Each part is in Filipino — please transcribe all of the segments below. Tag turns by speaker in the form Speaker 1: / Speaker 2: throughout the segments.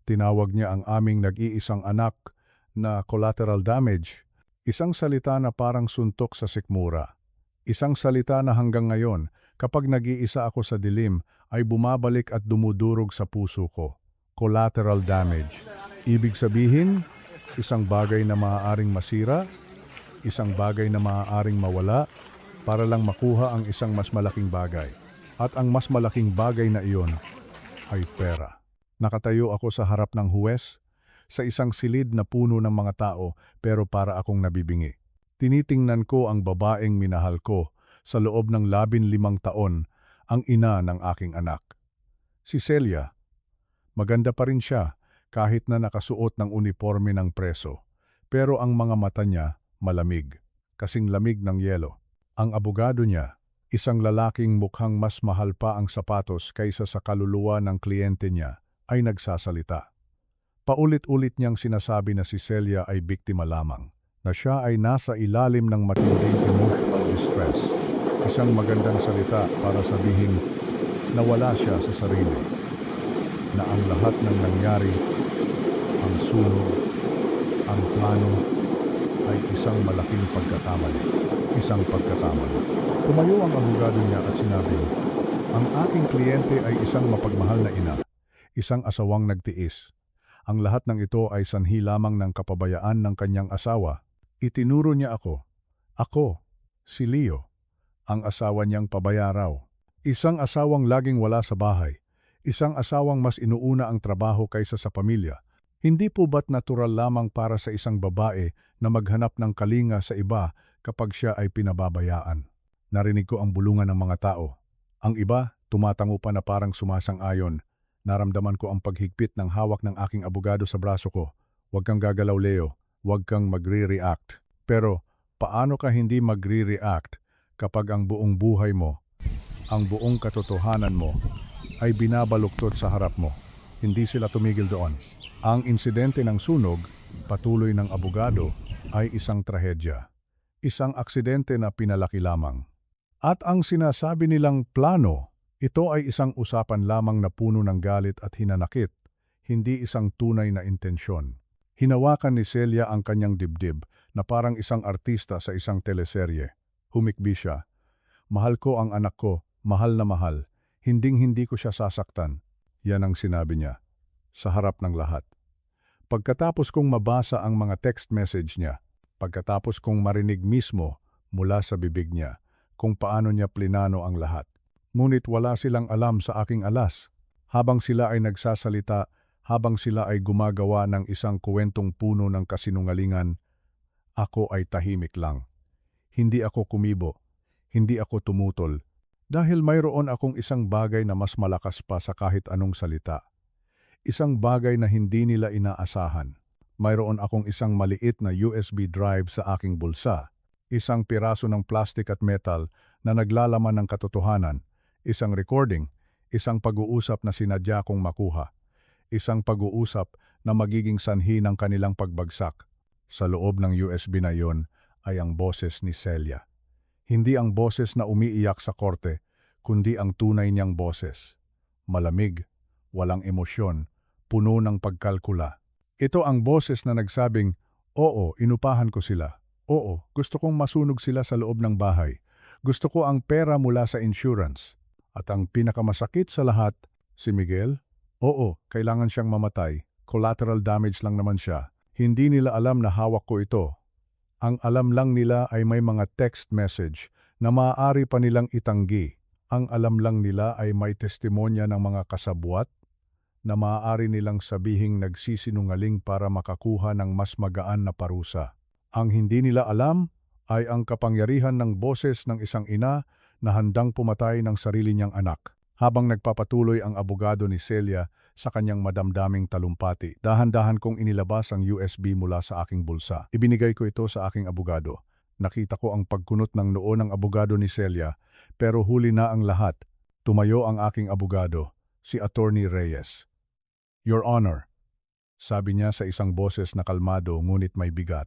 Speaker 1: Tinawag niya ang aming nag-iisang anak na collateral damage. Isang salita na parang suntok sa sikmura. Isang salita na hanggang ngayon, kapag nag-iisa ako sa dilim, ay bumabalik at dumudurog sa puso ko. Collateral damage. Ibig sabihin, isang bagay na maaaring masira, isang bagay na maaaring mawala, para lang makuha ang isang mas malaking bagay. At ang mas malaking bagay na iyon ay pera. Nakatayo ako sa harap ng huwes, sa isang silid na puno ng mga tao, pero para akong nabibingi. Tinitingnan ko ang babaeng minahal ko sa loob ng 15 taon, ang ina ng aking anak. Si Celia. Maganda pa rin siya kahit na nakasuot ng uniforme ng preso. Pero ang mga mata niya malamig, kasing lamig ng yelo. Ang abogado niya, isang lalaking mukhang mas mahal pa ang sapatos kaysa sa kaluluwa ng kliyente niya, ay nagsasalita. Paulit-ulit niyang sinasabi na si Celia ay biktima lamang, na siya ay nasa ilalim ng matinding emotional distress. Isang magandang salita para sabihin na wala siya sa sarili, na ang lahat ng nangyari, ang sunog, ang plano, ay isang malaking pagkakamali. Isang pagkakamali. Tumayo ang abogado niya at sinabi, ang aking kliyente ay isang mapagmahal na ina, isang asawang nagtiis. Ang lahat ng ito ay sanhi lamang ng kapabayaan ng kanyang asawa. Itinuro niya ako, si Leo, ang asawa niyang pabaya raw. Isang asawang laging wala sa bahay, isang asawang mas inuuna ang trabaho kaysa sa pamilya. Hindi po ba't natural lamang para sa isang babae na maghanap ng kalinga sa iba kapag siya ay pinababayaan? Narinig ko ang bulungan ng mga tao. Ang iba, tumatango pa na parang sumasang-ayon. Naramdaman ko ang paghigpit ng hawak ng aking abogado sa braso ko. Huwag kang gagalaw, Leo. Huwag kang magre-react. Pero, paano ka hindi magre-react kapag ang buong buhay mo, ang buong katotohanan mo, ay binabaluktot sa harap mo? Hindi sila tumigil doon. Ang insidente ng sunog, patuloy ng abogado, ay isang trahedya. Isang aksidente na pinalaki lamang. At ang sinasabi nilang plano, ito ay isang usapan lamang na puno ng galit at hinanakit, hindi isang tunay na intensyon. Hinawakan ni Celia ang kanyang dibdib na parang isang artista sa isang teleserye. Humikbi siya. Mahal ko ang anak ko, mahal na mahal. Hinding-hindi ko siya sasaktan. Yan ang sinabi niya, sa harap ng lahat. Pagkatapos kong mabasa ang mga text message niya, pagkatapos kong marinig mismo mula sa bibig niya kung paano niya plinano ang lahat. Ngunit wala silang alam sa aking alas. Habang sila ay nagsasalita, habang sila ay gumagawa ng isang kuwentong puno ng kasinungalingan, ako ay tahimik lang. Hindi ako kumibo, hindi ako tumutol, dahil mayroon akong isang bagay na mas malakas pa sa kahit anong salita. Isang bagay na hindi nila inaasahan. Mayroon akong isang maliit na USB drive sa aking bulsa, isang piraso ng plastic at metal na naglalaman ng katotohanan, isang recording, isang pag-uusap na sinadya kong makuha, isang pag-uusap na magiging sanhi ng kanilang pagbagsak. Sa loob ng USB na iyon ay ang boses ni Celia. Hindi ang boses na umiiyak sa korte, kundi ang tunay niyang boses. Malamig, walang emosyon, puno ng pagkalkula. Ito ang boses na nagsabing, oo, inupahan ko sila. Oo, gusto kong masunog sila sa loob ng bahay. Gusto ko ang pera mula sa insurance. At ang pinakamasakit sa lahat, si Miguel, oo, kailangan siyang mamatay. Collateral damage lang naman siya. Hindi nila alam na hawak ko ito. Ang alam lang nila ay may mga text message na maaari pa nilang itanggi. Ang alam lang nila ay may testimonya ng mga kasabwat na maaari nilang sabihing nagsisinungaling para makakuha ng mas magaan na parusa. Ang hindi nila alam ay ang kapangyarihan ng boses ng isang ina na handang pumatay ng sarili niyang anak. Habang nagpapatuloy ang abogado ni Celia sa kanyang madamdaming talumpati, dahan-dahan kong inilabas ang USB mula sa aking bulsa. Ibinigay ko ito sa aking abogado. Nakita ko ang pagkunot ng noo ng abogado ni Celia, pero huli na ang lahat. Tumayo ang aking abogado, si Attorney Reyes. Your Honor, sabi niya sa isang boses na kalmado ngunit may bigat.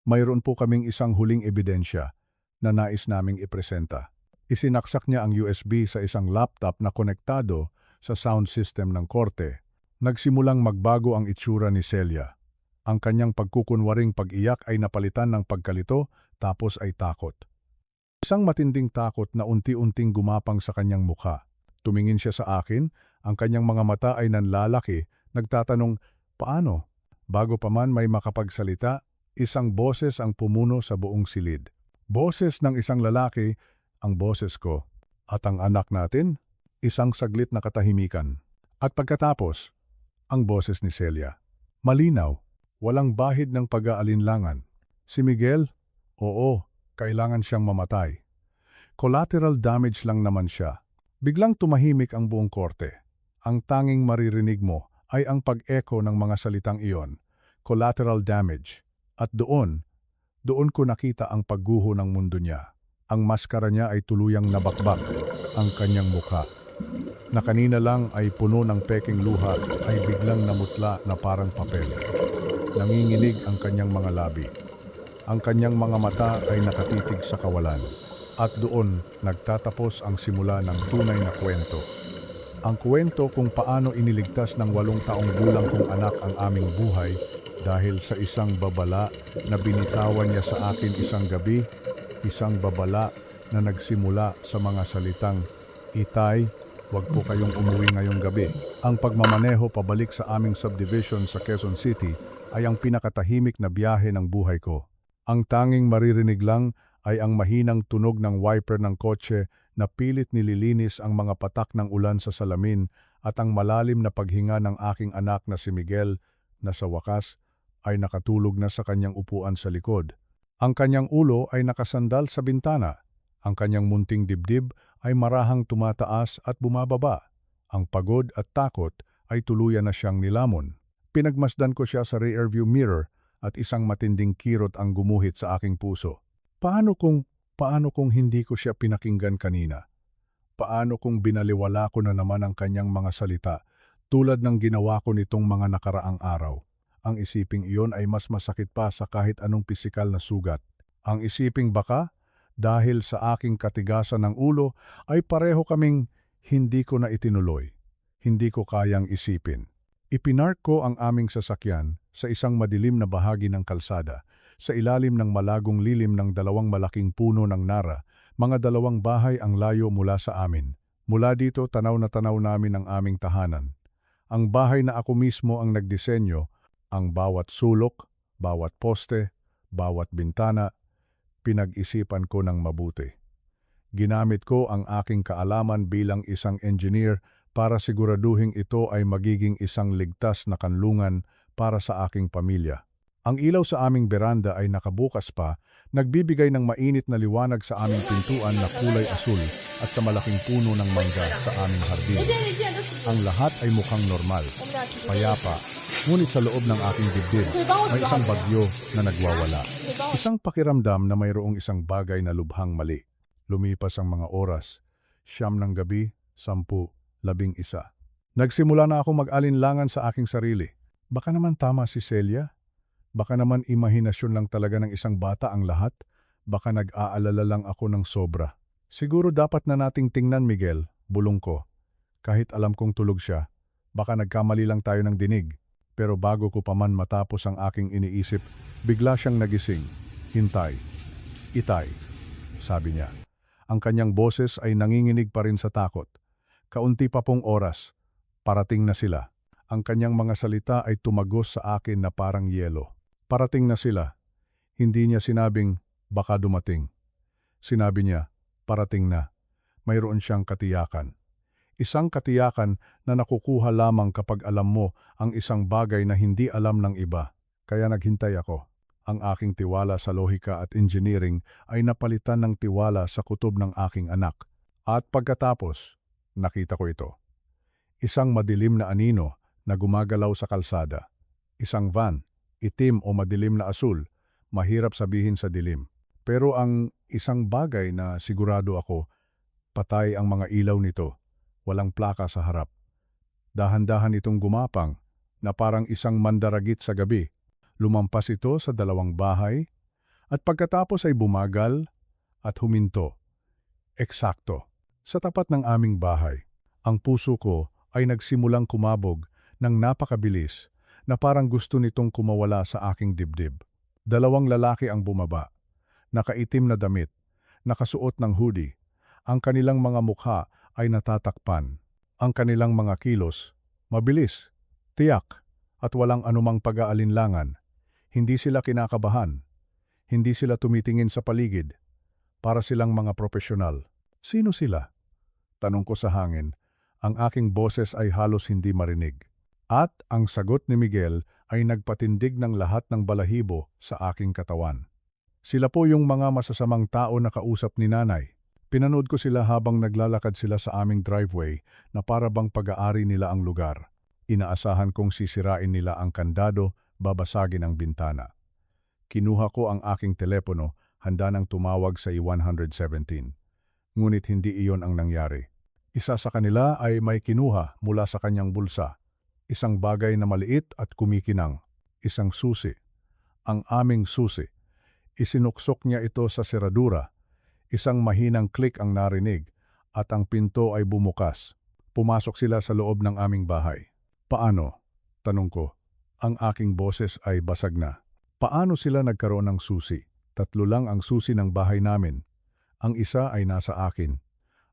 Speaker 1: Mayroon po kaming isang huling ebidensya na nais naming ipresenta. Isinaksak niya ang USB sa isang laptop na konektado sa sound system ng korte. Nagsimulang magbago ang itsura ni Celia. Ang kanyang pagkukunwaring pag-iyak ay napalitan ng pagkalito tapos ay takot. Isang matinding takot na unti-unting gumapang sa kanyang mukha. Tumingin siya sa akin, ang kanyang mga mata ay nanlalaki, nagtatanong, paano? Bago pa man may makapagsalita, isang boses ang pumuno sa buong silid. Boses ng isang lalaki, ang boses ko. At ang anak natin, isang saglit na katahimikan. At pagkatapos, ang boses ni Celia. Malinaw, walang bahid ng pag-aalinlangan. Si Miguel, oo, kailangan siyang mamatay. Collateral damage lang naman siya. Biglang tumahimik ang buong korte. Ang tanging maririnig mo ay ang pag-echo ng mga salitang iyon, collateral damage. At doon ko nakita ang pagguho ng mundo niya. Ang maskara niya ay tuluyang nabakbak, ang kanyang mukha. Na kanina lang ay puno ng peking luha ay biglang namutla na parang papel. Nanginginig ang kanyang mga labi. Ang kanyang mga mata ay nakatitig sa kawalan. At doon nagtatapos ang simula ng tunay na kwento. Ang kwento kung paano iniligtas ng 8 taong gulang kong anak ang aming buhay dahil sa isang babala na binitawan niya sa akin isang gabi, isang babala na nagsimula sa mga salitang, "Itay, huwag po kayong umuwi ngayong gabi." Ang pagmamaneho pabalik sa aming subdivision sa Quezon City ay ang pinakatahimik na biyahe ng buhay ko. Ang tanging maririnig lang ay ang mahinang tunog ng wiper ng kotse na pilit nililinis ang mga patak ng ulan sa salamin at ang malalim na paghinga ng aking anak na si Miguel na sa wakas ay nakatulog na sa kanyang upuan sa likod. Ang kanyang ulo ay nakasandal sa bintana. Ang kanyang munting dibdib ay marahang tumataas at bumababa. Ang pagod at takot ay tuluyan na siyang nilamon. Pinagmasdan ko siya sa rearview mirror at isang matinding kirot ang gumuhit sa aking puso. Paano kung hindi ko siya pinakinggan kanina? Paano kung binaliwala ko na naman ang kanyang mga salita tulad ng ginawa ko nitong mga nakaraang araw? Ang isiping iyon ay mas masakit pa sa kahit anong pisikal na sugat. Ang isiping baka, dahil sa aking katigasan ng ulo, ay pareho kaming hindi ko na itinuloy. Hindi ko kayang isipin. Ipinark ko ang aming sasakyan sa isang madilim na bahagi ng kalsada, sa ilalim ng malagong lilim ng 2 malaking puno ng nara. Mga 2 bahay ang layo mula sa amin. Mula dito tanaw na tanaw namin ang aming tahanan. Ang bahay na ako mismo ang nagdisenyo, ang bawat sulok, bawat poste, bawat bintana, pinag-isipan ko ng mabuti. Ginamit ko ang aking kaalaman bilang isang engineer para siguraduhin ito ay magiging isang ligtas na kanlungan para sa aking pamilya. Ang ilaw sa aming beranda ay nakabukas pa, nagbibigay ng mainit na liwanag sa aming pintuan na kulay asul at sa malaking puno ng mangga sa aming hardin. Ang lahat ay mukhang normal, payapa, ngunit sa loob ng aking dibdib may isang bagyo na nagwawala. Isang pakiramdam na mayroong isang bagay na lubhang mali. Lumipas ang mga oras, 9 ng gabi, 10, 11. Nagsimula na akong mag-alinlangan sa aking sarili. Baka naman tama si Celia? Baka naman imahinasyon lang talaga ng isang bata ang lahat? Baka nag-aalala lang ako ng sobra. Siguro dapat na nating tingnan, Miguel, bulong ko. Kahit alam kong tulog siya, baka nagkamali lang tayo ng dinig. Pero bago ko pa man matapos ang aking iniisip, bigla siyang nagising. Hintay. Itay, sabi niya. Ang kanyang boses ay nanginginig pa rin sa takot. Kaunti pa pong oras, parating na sila. Ang kanyang mga salita ay tumagos sa akin na parang yelo. Parating na sila. Hindi niya sinabing, baka dumating. Sinabi niya, parating na. Mayroon siyang katiyakan. Isang katiyakan na nakukuha lamang kapag alam mo ang isang bagay na hindi alam ng iba. Kaya naghintay ako. Ang aking tiwala sa lohika at engineering ay napalitan ng tiwala sa kutob ng aking anak. At pagkatapos, nakita ko ito. Isang madilim na anino na gumagalaw sa kalsada. Isang van, itim o madilim na asul, mahirap sabihin sa dilim. Pero ang isang bagay na sigurado ako, patay ang mga ilaw nito, walang plaka sa harap. Dahan-dahan itong gumapang na parang isang mandaragit sa gabi. Lumampas ito sa 2 bahay at pagkatapos ay bumagal at huminto. Eksakto, sa tapat ng aming bahay. Ang puso ko ay nagsimulang kumabog ng napakabilis na parang gusto nitong kumawala sa aking dibdib. Dalawang lalaki ang bumaba, nakaitim na damit, nakasuot ng hoodie. Ang kanilang mga mukha ay natatakpan. Ang kanilang mga kilos, mabilis, tiyak, at walang anumang pag-aalinlangan. Hindi sila kinakabahan. Hindi sila tumitingin sa paligid. Para silang mga profesional. Sino sila? Tanong ko sa hangin. Ang aking boses ay halos hindi marinig. At ang sagot ni Miguel ay nagpatindig ng lahat ng balahibo sa aking katawan. Sila po yung mga masasamang tao na kausap ni nanay. Pinanood ko sila habang naglalakad sila sa aming driveway na para bang pag-aari nila ang lugar. Inaasahan kong sisirain nila ang kandado, babasagin ang bintana. Kinuha ko ang aking telepono, handa nang tumawag sa I-117. Ngunit hindi iyon ang nangyari. Isa sa kanila ay may kinuha mula sa kanyang bulsa. Isang bagay na maliit at kumikinang. Isang susi. Ang aming susi. Isinuksok niya ito sa seradura. Isang mahinang click ang narinig at ang pinto ay bumukas. Pumasok sila sa loob ng aming bahay. Paano? Tanong ko. Ang aking boses ay basag na. Paano sila nagkaroon ng susi? 3 lang ang susi ng bahay namin. Ang isa ay nasa akin.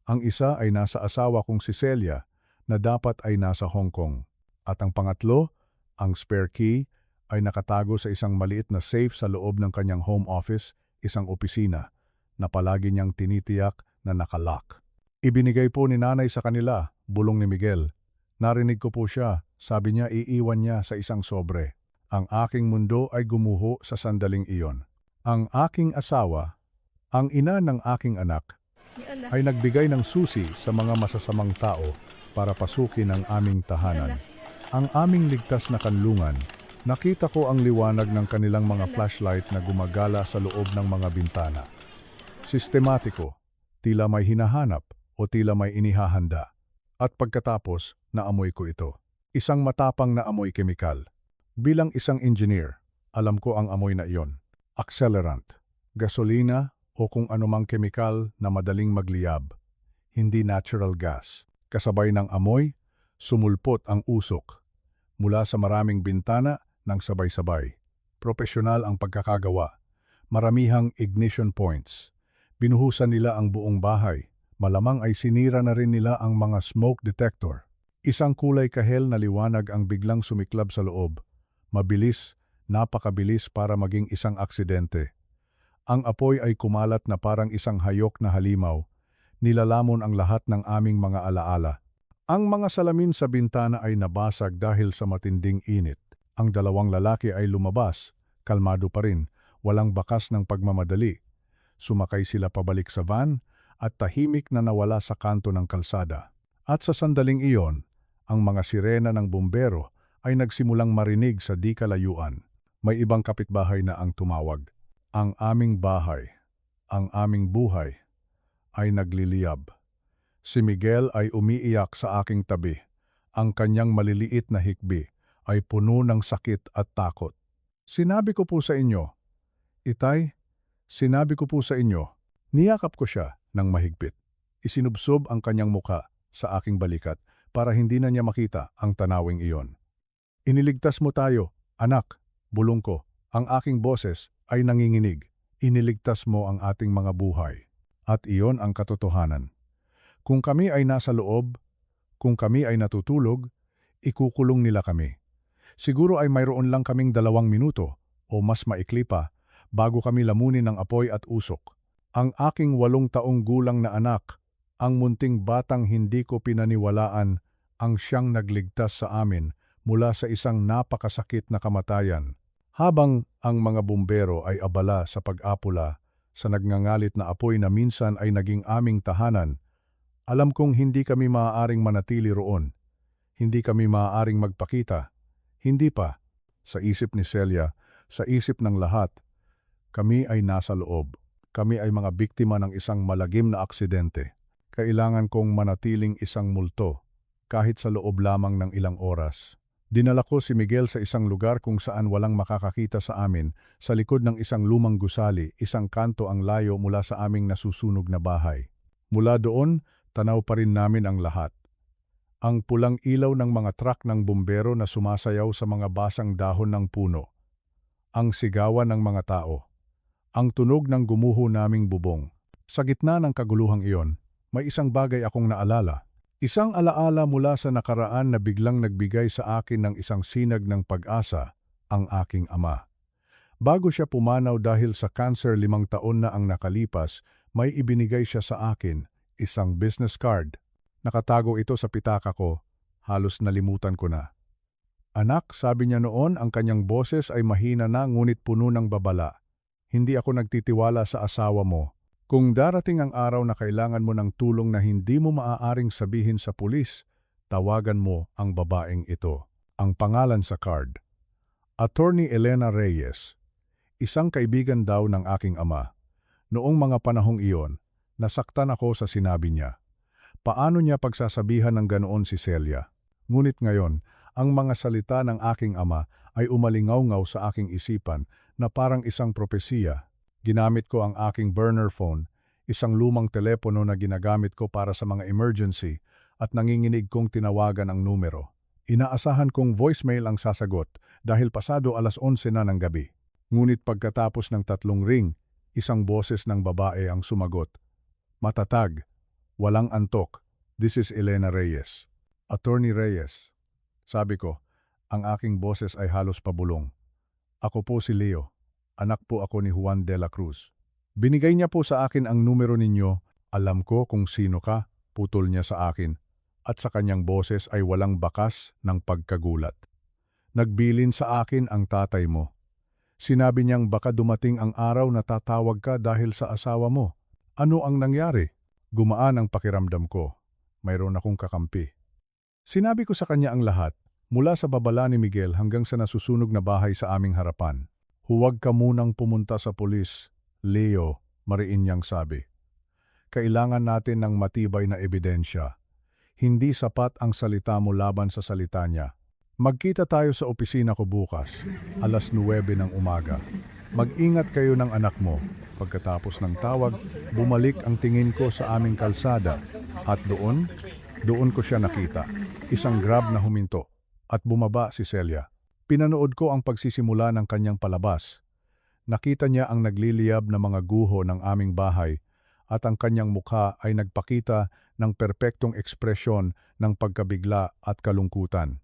Speaker 1: Ang isa ay nasa asawa kong si Celia na dapat ay nasa Hong Kong. At ang pangatlo, ang spare key, ay nakatago sa isang maliit na safe sa loob ng kanyang home office, isang opisina, na palagi niyang tinitiyak na nakalock. Ibinigay po ni nanay sa kanila, bulong ni Miguel. Narinig ko po siya, sabi niya iiwan niya sa isang sobre. Ang aking mundo ay gumuho sa sandaling iyon. Ang aking asawa, ang ina ng aking anak, ay nagbigay ng susi sa mga masasamang tao para pasukin ang aming tahanan. Ang aming ligtas na kanlungan, nakita ko ang liwanag ng kanilang mga flashlight na gumagala sa loob ng mga bintana. Sistematiko, tila may hinahanap o tila may inihahanda. At pagkatapos, naamoy ko ito. Isang matapang na amoy kemikal. Bilang isang engineer, alam ko ang amoy na iyon. Accelerant, gasolina o kung anumang kemikal na madaling magliyab. Hindi natural gas. Kasabay ng amoy, sumulpot ang usok. Mula sa maraming bintana ng sabay-sabay. Profesional ang pagkakagawa. Maramihang ignition points. Binuhusan nila ang buong bahay. Malamang ay sinira na rin nila ang mga smoke detector. Isang kulay kahel na liwanag ang biglang sumiklab sa loob. Mabilis, napakabilis para maging isang aksidente. Ang apoy ay kumalat na parang isang hayok na halimaw. Nilalamon ang lahat ng aming mga alaala. Ang mga salamin sa bintana ay nabasag dahil sa matinding init. Ang 2 lalaki ay lumabas, kalmado pa rin, walang bakas ng pagmamadali. Sumakay sila pabalik sa van at tahimik na nawala sa kanto ng kalsada. At sa sandaling iyon, ang mga sirena ng bumbero ay nagsimulang marinig sa di kalayuan. May ibang kapitbahay na ang tumawag. Ang aming bahay, ang aming buhay, ay nagliliyab. Si Miguel ay umiiyak sa aking tabi. Ang kanyang maliliit na hikbi ay puno ng sakit at takot. Sinabi ko po sa inyo, Itay, sinabi ko po sa inyo, niyakap ko siya ng mahigpit. Isinubsob ang kanyang muka sa aking balikat para hindi na niya makita ang tanawing iyon. Iniligtas mo tayo, anak, bulong ko. Ang aking boses ay nanginginig. Iniligtas mo ang ating mga buhay. At iyon ang katotohanan. Kung kami ay nasa loob, kung kami ay natutulog, ikukulong nila kami. Siguro ay mayroon lang kaming 2 minuto o mas maikli pa bago kami lamunin ng apoy at usok. Ang aking 8 taong gulang na anak, ang munting batang hindi ko pinaniwalaan, ang siyang nagligtas sa amin mula sa isang napakasakit na kamatayan. Habang ang mga bumbero ay abala sa pag-apula sa nagngangalit na apoy na minsan ay naging aming tahanan, alam kong hindi kami maaaring manatili roon. Hindi kami maaaring magpakita. Hindi pa. Sa isip ni Celia, sa isip ng lahat, kami ay nasa loob. Kami ay mga biktima ng isang malagim na aksidente. Kailangan kong manatiling isang multo, kahit sa loob lamang ng ilang oras. Dinala ko si Miguel sa isang lugar kung saan walang makakakita sa amin, sa likod ng isang lumang gusali, isang kanto ang layo mula sa aming nasusunog na bahay. Mula doon, tanaw pa rin namin ang lahat. Ang pulang ilaw ng mga truck ng bumbero na sumasayaw sa mga basang dahon ng puno. Ang sigawan ng mga tao. Ang tunog ng gumuho naming bubong. Sa gitna ng kaguluhang iyon, may isang bagay akong naalala. Isang alaala mula sa nakaraan na biglang nagbigay sa akin ng isang sinag ng pag-asa, ang aking ama. Bago siya pumanaw dahil sa cancer 5 taon na ang nakalipas, may ibinigay siya sa akin, isang business card. Nakatago ito sa pitaka ko, halos nalimutan ko na. Anak, sabi niya noon, ang kanyang boses ay mahina na ngunit puno ng babala. Hindi ako nagtitiwala sa asawa mo. Kung darating ang araw na kailangan mo ng tulong na hindi mo maaaring sabihin sa pulis, tawagan mo ang babaeng ito. Ang pangalan sa card. Attorney Elena Reyes. Isang kaibigan daw ng aking ama. Noong mga panahong iyon, nasaktan ako sa sinabi niya. Paano niya pagsasabihan ng ganoon si Celia? Ngunit ngayon, ang mga salita ng aking ama ay umalingaw-ngaw sa aking isipan na parang isang propesiya. Ginamit ko ang aking burner phone, isang lumang telepono na ginagamit ko para sa mga emergency at nanginginig kong tinawagan ang numero. Inaasahan kong voicemail ang sasagot dahil pasado 11:00 na ng gabi. Ngunit pagkatapos ng 3 ring, isang boses ng babae ang sumagot. Matatag. Walang antok. This is Elena Reyes. Attorney Reyes. Sabi ko, ang aking boses ay halos pabulong. Ako po si Leo. Anak po ako ni Juan de la Cruz. Binigay niya po sa akin ang numero ninyo. Alam ko kung sino ka, putol niya sa akin. At sa kanyang boses ay walang bakas ng pagkagulat. Nagbilin sa akin ang tatay mo. Sinabi niyang baka dumating ang araw na tatawag ka dahil sa asawa mo. Ano ang nangyari? Gumaan ang pakiramdam ko. Mayroon akong kakampi. Sinabi ko sa kanya ang lahat, mula sa babala ni Miguel hanggang sa nasusunog na bahay sa aming harapan. Huwag ka munang pumunta sa pulis, Leo, mariin niyang sabi. Kailangan natin ng matibay na ebidensya. Hindi sapat ang salita mo laban sa salita niya. Magkita tayo sa opisina ko bukas, 9:00 ng umaga. Mag-ingat kayo ng anak mo. Pagkatapos ng tawag, bumalik ang tingin ko sa aming kalsada at doon ko siya nakita. Isang grab na huminto at bumaba si Celia. Pinanood ko ang pagsisimula ng kanyang palabas. Nakita niya ang nagliliyab na mga guho ng aming bahay at ang kanyang mukha ay nagpakita ng perpektong ekspresyon ng pagkabigla at kalungkutan.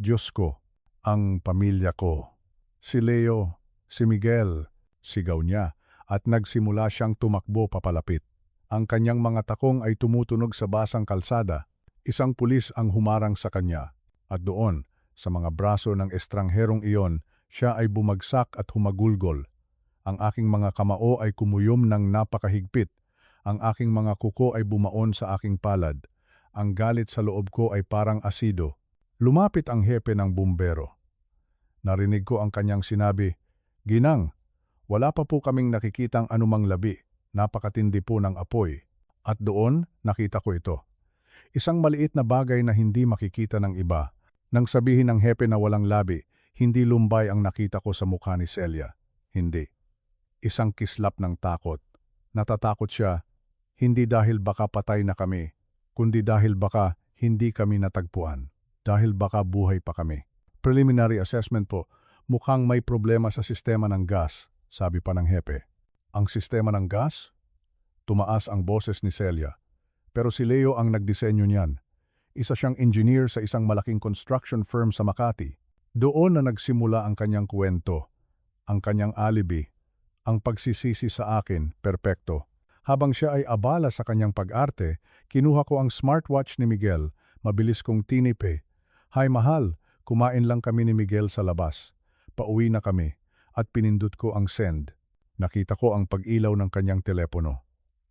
Speaker 1: Diyos ko, ang pamilya ko. Si Leo, si Miguel, sigaw niya at nagsimula siyang tumakbo papalapit. Ang kanyang mga takong ay tumutunog sa basang kalsada. Isang pulis ang humarang sa kanya at doon, sa mga braso ng estrangherong iyon, siya ay bumagsak at humagulgol. Ang aking mga kamao ay kumuyom ng napakahigpit. Ang aking mga kuko ay bumaon sa aking palad. Ang galit sa loob ko ay parang asido. Lumapit ang hepe ng bumbero. Narinig ko ang kanyang sinabi, Ginang, wala pa po kaming nakikitang anumang labi. Napakatindi po ng apoy. At doon, nakita ko ito. Isang maliit na bagay na hindi makikita ng iba. Nang sabihin ng hepe na walang labi, hindi lumbay ang nakita ko sa mukha ni Celia. Hindi. Isang kislap ng takot. Natatakot siya, hindi dahil baka patay na kami, kundi dahil baka hindi kami natagpuan. Dahil baka buhay pa kami. Preliminary assessment po, mukhang may problema sa sistema ng gas, sabi pa ng hepe. Ang sistema ng gas? Tumaas ang boses ni Celia. Pero si Leo ang nagdisenyo niyan. Isa siyang engineer sa isang malaking construction firm sa Makati. Doon na nagsimula ang kanyang kwento. Ang kanyang alibi. Ang pagsisisi sa akin, perpekto. Habang siya ay abala sa kanyang pag-arte, kinuha ko ang smartwatch ni Miguel. Mabilis kong tinipe. Hay mahal, kumain lang kami ni Miguel sa labas. Pauwi na kami at pinindot ko ang send. Nakita ko ang pag-ilaw ng kanyang telepono.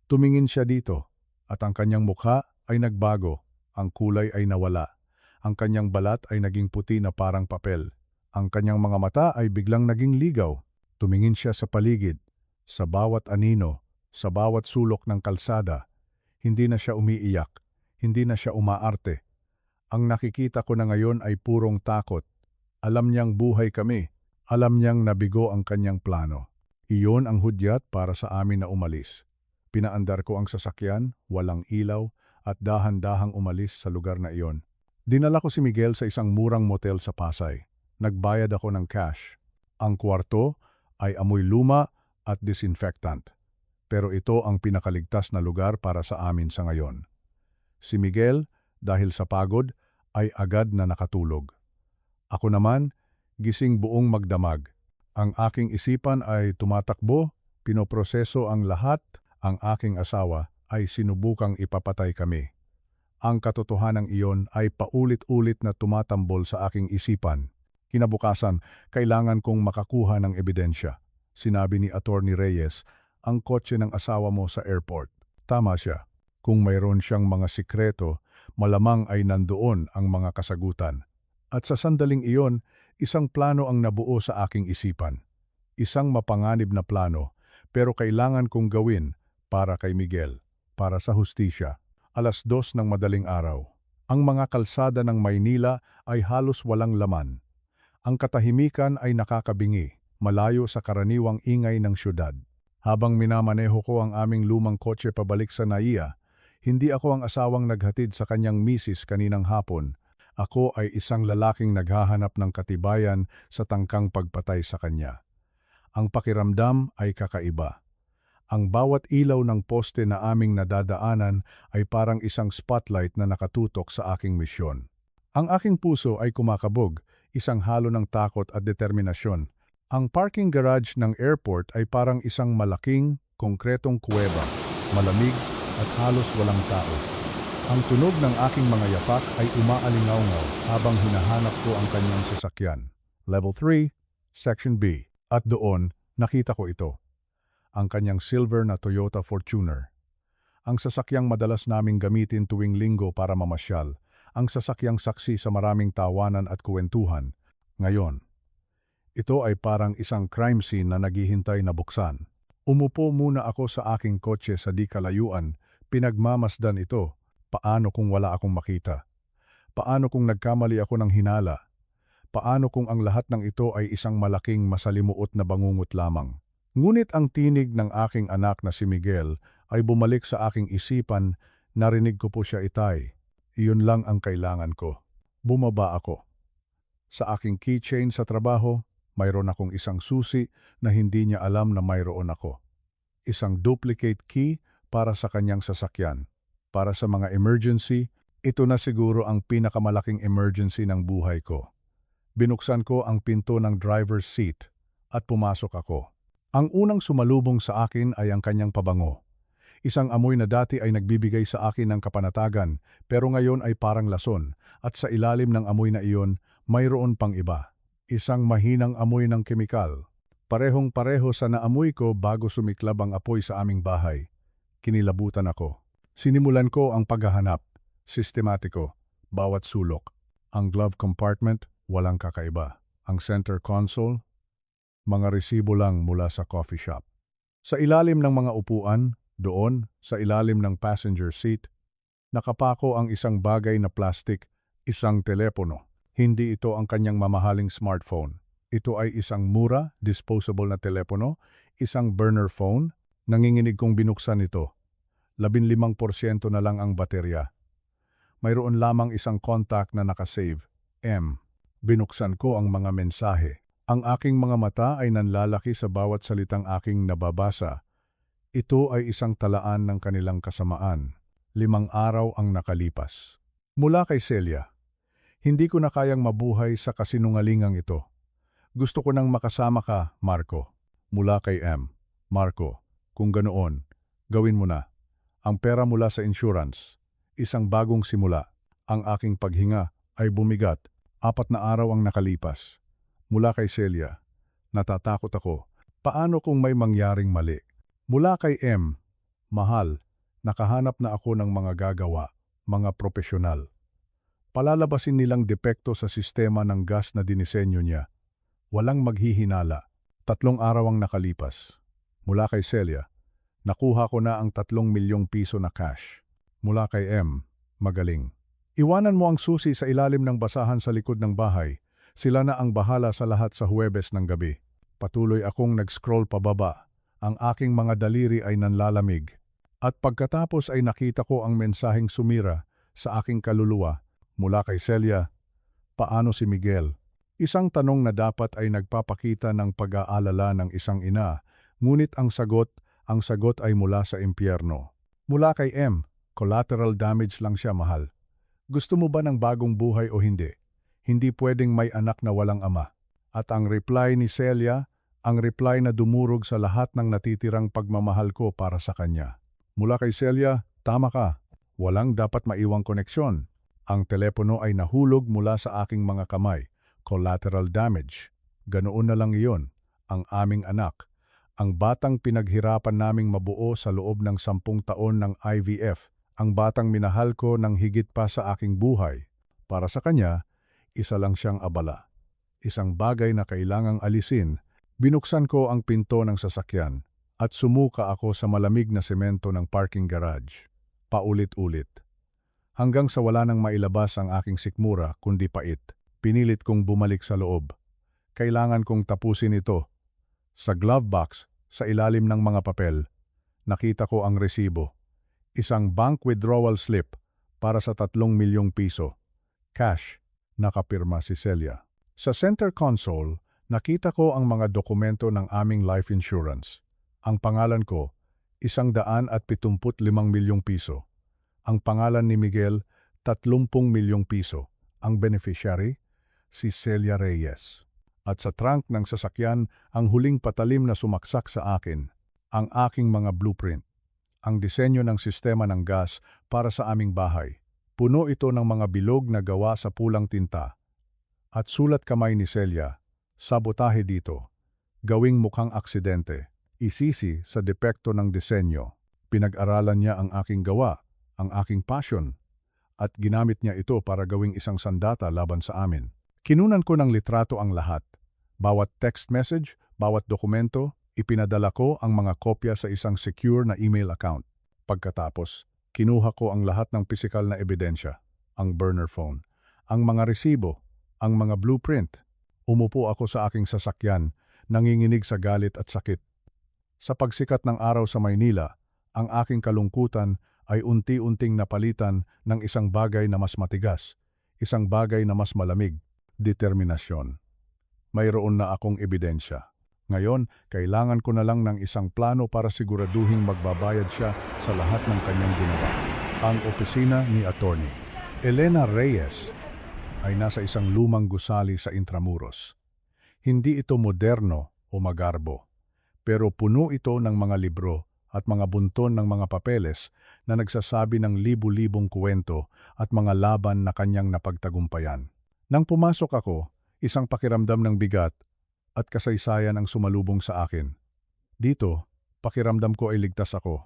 Speaker 1: Tumingin siya dito at ang kanyang mukha ay nagbago. Ang kulay ay nawala. Ang kanyang balat ay naging puti na parang papel. Ang kanyang mga mata ay biglang naging ligaw. Tumingin siya sa paligid, sa bawat anino, sa bawat sulok ng kalsada. Hindi na siya umiiyak, hindi na siya umaarte. Ang nakikita ko na ngayon ay purong takot. Alam niyang buhay kami. Alam niyang nabigo ang kanyang plano. Iyon ang hudyat para sa amin na umalis. Pinaandar ko ang sasakyan, walang ilaw, at dahan-dahang umalis sa lugar na iyon. Dinala ko si Miguel sa isang murang motel sa Pasay. Nagbayad ako ng cash. Ang kwarto ay amoy luma at disinfectant. Pero ito ang pinakaligtas na lugar para sa amin sa ngayon. Si Miguel, dahil sa pagod, ay agad na nakatulog. Ako naman, gising buong magdamag. Ang aking isipan ay tumatakbo, pinoproseso ang lahat, ang aking asawa ay sinubukang ipapatay kami. Ang katotohanan iyon ay paulit-ulit na tumatambol sa aking isipan. Kinabukasan, kailangan kong makakuha ng ebidensya. Sinabi ni Attorney Reyes, ang kotse ng asawa mo sa airport. Tama siya. Kung mayroon siyang mga sikreto, malamang ay nandoon ang mga kasagutan. At sa sandaling iyon, isang plano ang nabuo sa aking isipan. Isang mapanganib na plano, pero kailangan kong gawin para kay Miguel, para sa hustisya. 2:00 ng madaling araw. Ang mga kalsada ng Maynila ay halos walang laman. Ang katahimikan ay nakakabingi, malayo sa karaniwang ingay ng syudad. Habang minamaneho ko ang aming lumang kotse pabalik sa NAIA, hindi ako ang asawang naghatid sa kanyang misis kaninang hapon. Ako ay isang lalaking naghahanap ng katibayan sa tangkang pagpatay sa kanya. Ang pakiramdam ay kakaiba. Ang bawat ilaw ng poste na aming nadadaanan ay parang isang spotlight na nakatutok sa aking misyon. Ang aking puso ay kumakabog, isang halo ng takot at determinasyon. Ang parking garage ng airport ay parang isang malaking, konkretong kuweba, malamig at halos walang tao. Ang tunog ng aking mga yapak ay umaalingaw-ngaw habang hinahanap ko ang kanyang sasakyan. Level 3, Section B. At doon, nakita ko ito. Ang kanyang silver na Toyota Fortuner. Ang sasakyang madalas naming gamitin tuwing linggo para mamasyal. Ang sasakyang saksi sa maraming tawanan at kuwentuhan. Ngayon, ito ay parang isang crime scene na naghihintay na buksan. Umupo muna ako sa aking kotse sa di kalayuan, pinagmamasdan ito. Paano kung wala akong makita? Paano kung nagkamali ako ng hinala? Paano kung ang lahat ng ito ay isang malaking masalimuot na bangungot lamang? Ngunit ang tinig ng aking anak na si Miguel ay bumalik sa aking isipan, narinig ko po siya itay. Iyon lang ang kailangan ko. Bumaba ako. Sa aking keychain sa trabaho, mayroon akong isang susi na hindi niya alam na mayroon ako. Isang duplicate key para sa kanyang sasakyan. Para sa mga emergency, ito na siguro ang pinakamalaking emergency ng buhay ko. Binuksan ko ang pinto ng driver's seat at pumasok ako. Ang unang sumalubong sa akin ay ang kanyang pabango. Isang amoy na dati ay nagbibigay sa akin ng kapanatagan, pero ngayon ay parang lason, at sa ilalim ng amoy na iyon, mayroon pang iba. Isang mahinang amoy ng kemikal. Parehong-pareho sa naamoy ko bago sumiklab ang apoy sa aming bahay. Kinilabutan ako. Sinimulan ko ang paghahanap. Sistematiko. Bawat sulok. Ang glove compartment, walang kakaiba. Ang center console, mga resibo lang mula sa coffee shop. Sa ilalim ng mga upuan, doon, sa ilalim ng passenger seat, nakapako ang isang bagay na plastik, isang telepono. Hindi ito ang kanyang mamahaling smartphone. Ito ay isang mura, disposable na telepono, isang burner phone. Nanginginig kong binuksan ito. 15% na lang ang baterya. Mayroon lamang isang contact na nakasave, M. Binuksan ko ang mga mensahe. Ang aking mga mata ay nanlalaki sa bawat salitang aking nababasa. Ito ay isang talaan ng kanilang kasamaan. 5 araw ang nakalipas. Mula kay Celia, hindi ko na kayang mabuhay sa kasinungalingang ito. Gusto ko nang makasama ka, Marco. Mula kay M. Marco, kung ganoon, gawin mo na. Ang pera mula sa insurance, isang bagong simula. Ang aking paghinga ay bumigat. 4 na araw ang nakalipas. Mula kay Celia, natatakot ako. Paano kung may mangyaring mali? Mula kay M, mahal, nakahanap na ako ng mga gagawa, mga profesional. Palalabasin nilang depekto sa sistema ng gas na dinisenyo niya. Walang maghihinala. 3 araw ang nakalipas. Mula kay Celia, nakuha ko na ang 3 milyong piso na cash. Mula kay M, magaling. Iwanan mo ang susi sa ilalim ng basahan sa likod ng bahay. Sila na ang bahala sa lahat sa Huwebes ng gabi. Patuloy akong nag-scroll pababa. Ang aking mga daliri ay nanlalamig. At pagkatapos ay nakita ko ang mensaheng sumira sa aking kaluluwa Mula kay Celia, paano si Miguel? Isang tanong na dapat ay nagpapakita ng pag-aalala ng isang ina, ngunit ang sagot ay mula sa impyerno. Mula kay M, collateral damage lang siya, mahal. Gusto mo ba ng bagong buhay o hindi? Hindi pwedeng may anak na walang ama. At ang reply ni Celia, ang reply na dumurog sa lahat ng natitirang pagmamahal ko para sa kanya. Mula kay Celia, tama ka. Walang dapat maiwang koneksyon. Ang telepono ay nahulog mula sa aking mga kamay. Collateral damage. Ganoon na lang iyon. Ang aming anak. Ang batang pinaghirapan naming mabuo sa loob ng 10 taon ng IVF. Ang batang minahal ko ng higit pa sa aking buhay. Para sa kanya, isa lang siyang abala. Isang bagay na kailangang alisin. Binuksan ko ang pinto ng sasakyan at sumuka ako sa malamig na semento ng parking garage. Paulit-ulit. Hanggang sa wala nang mailabas ang aking sikmura kundi pait. Pinilit kong bumalik sa loob. Kailangan kong tapusin ito. Sa glove box, sa ilalim ng mga papel, nakita ko ang resibo. Isang bank withdrawal slip para sa 3 milyong piso. Cash, nakapirma si Celia. Sa center console, nakita ko ang mga dokumento ng aming life insurance. Ang pangalan ko, 175 milyong piso. Ang pangalan ni Miguel, 30 milyong piso. Ang beneficiary, si Celia Reyes. At sa trunk ng sasakyan, ang huling patalim na sumaksak sa akin, ang aking mga blueprint. Ang disenyo ng sistema ng gas para sa aming bahay. Puno ito ng mga bilog na gawa sa pulang tinta. At sulat kamay ni Celia, sabotahe dito. Gawing mukhang aksidente. Isisi sa depekto ng disenyo. Pinag-aralan niya ang aking gawa, ang aking passion, at ginamit niya ito para gawing isang sandata laban sa amin. Kinunan ko ng litrato ang lahat. Bawat text message, bawat dokumento, ipinadala ko ang mga kopya sa isang secure na email account. Pagkatapos, kinuha ko ang lahat ng pisikal na ebidensya, ang burner phone, ang mga resibo, ang mga blueprint. Umupo ako sa aking sasakyan, nanginginig sa galit at sakit. Sa pagsikat ng araw sa Maynila, ang aking kalungkutan ay unti-unting napalitan ng isang bagay na mas matigas, isang bagay na mas malamig, determinasyon. Mayroon na akong ebidensya. Ngayon, kailangan ko na lang ng isang plano para siguraduhing magbabayad siya sa lahat ng kanyang ginawa. Ang opisina ni Attorney Elena Reyes ay nasa isang lumang gusali sa Intramuros. Hindi ito moderno o magarbo, pero puno ito ng mga libro at mga bunton ng mga papeles na nagsasabi ng libu-libong kwento at mga laban na kanyang napagtagumpayan. Nang pumasok ako, isang pakiramdam ng bigat at kasaysayan ang sumalubong sa akin. Dito, pakiramdam ko ay ligtas ako.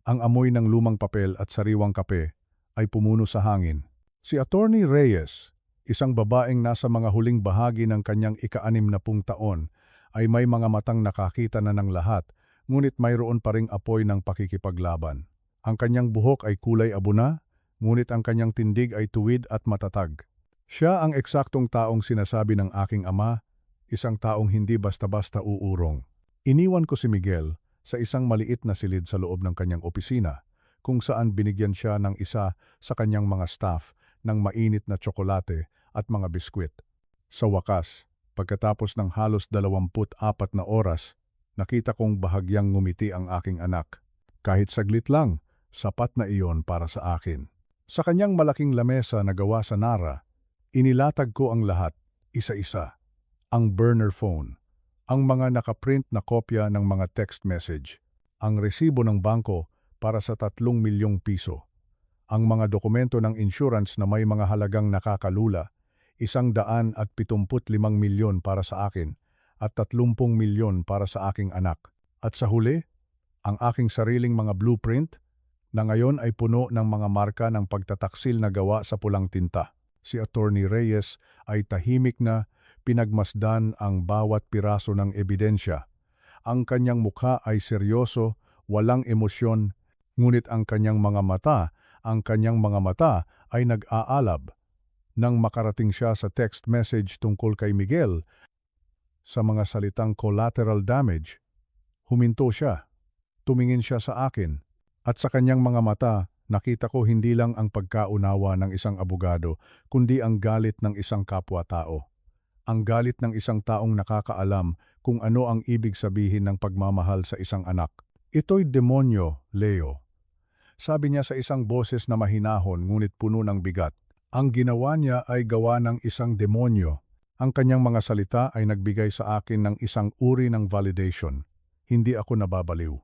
Speaker 1: Ang amoy ng lumang papel at sariwang kape ay pumuno sa hangin. Si Attorney Reyes, isang babaeng nasa mga huling bahagi ng kanyang ika-60 taon, ay may mga matang nakakita na ng lahat, ngunit mayroon pa ring apoy ng pakikipaglaban. Ang kanyang buhok ay kulay abuna, ngunit ang kanyang tindig ay tuwid at matatag. Siya ang eksaktong taong sinasabi ng aking ama, isang taong hindi basta-basta uurong. Iniwan ko si Miguel sa isang maliit na silid sa loob ng kanyang opisina, kung saan binigyan siya ng isa sa kanyang mga staff ng mainit na tsokolate at mga biskwit. Sa wakas, pagkatapos ng halos 24 na oras, nakita kong bahagyang ngumiti ang aking anak. Kahit saglit lang, sapat na iyon para sa akin. Sa kanyang malaking lamesa na gawa sa Nara, inilatag ko ang lahat, isa-isa. Ang burner phone, ang mga nakaprint na kopya ng mga text message, ang resibo ng bangko para sa 3 milyong piso, ang mga dokumento ng insurance na may mga halagang nakakalula, 175 milyon para sa akin at 30 milyon para sa aking anak. At sa huli, ang aking sariling mga blueprint na ngayon ay puno ng mga marka ng pagtataksil na gawa sa pulang tinta. Si Attorney Reyes ay tahimik na pinagmasdan ang bawat piraso ng ebidensya. Ang kanyang mukha ay seryoso, walang emosyon, ngunit ang kanyang mga mata ay nag-aalab. Nang makarating siya sa text message tungkol kay Miguel, sa mga salitang collateral damage, huminto siya. Tumingin siya sa akin, at sa kanyang mga mata Nakita ko hindi lang ang pagkaunawa ng isang abogado, kundi ang galit ng isang kapwa-tao. Ang galit ng isang taong nakakaalam kung ano ang ibig sabihin ng pagmamahal sa isang anak. Ito'y demonyo, Leo. Sabi niya sa isang boses na mahinahon ngunit puno ng bigat. Ang ginawa niya ay gawa ng isang demonyo. Ang kanyang mga salita ay nagbigay sa akin ng isang uri ng validation. Hindi ako nababaliw.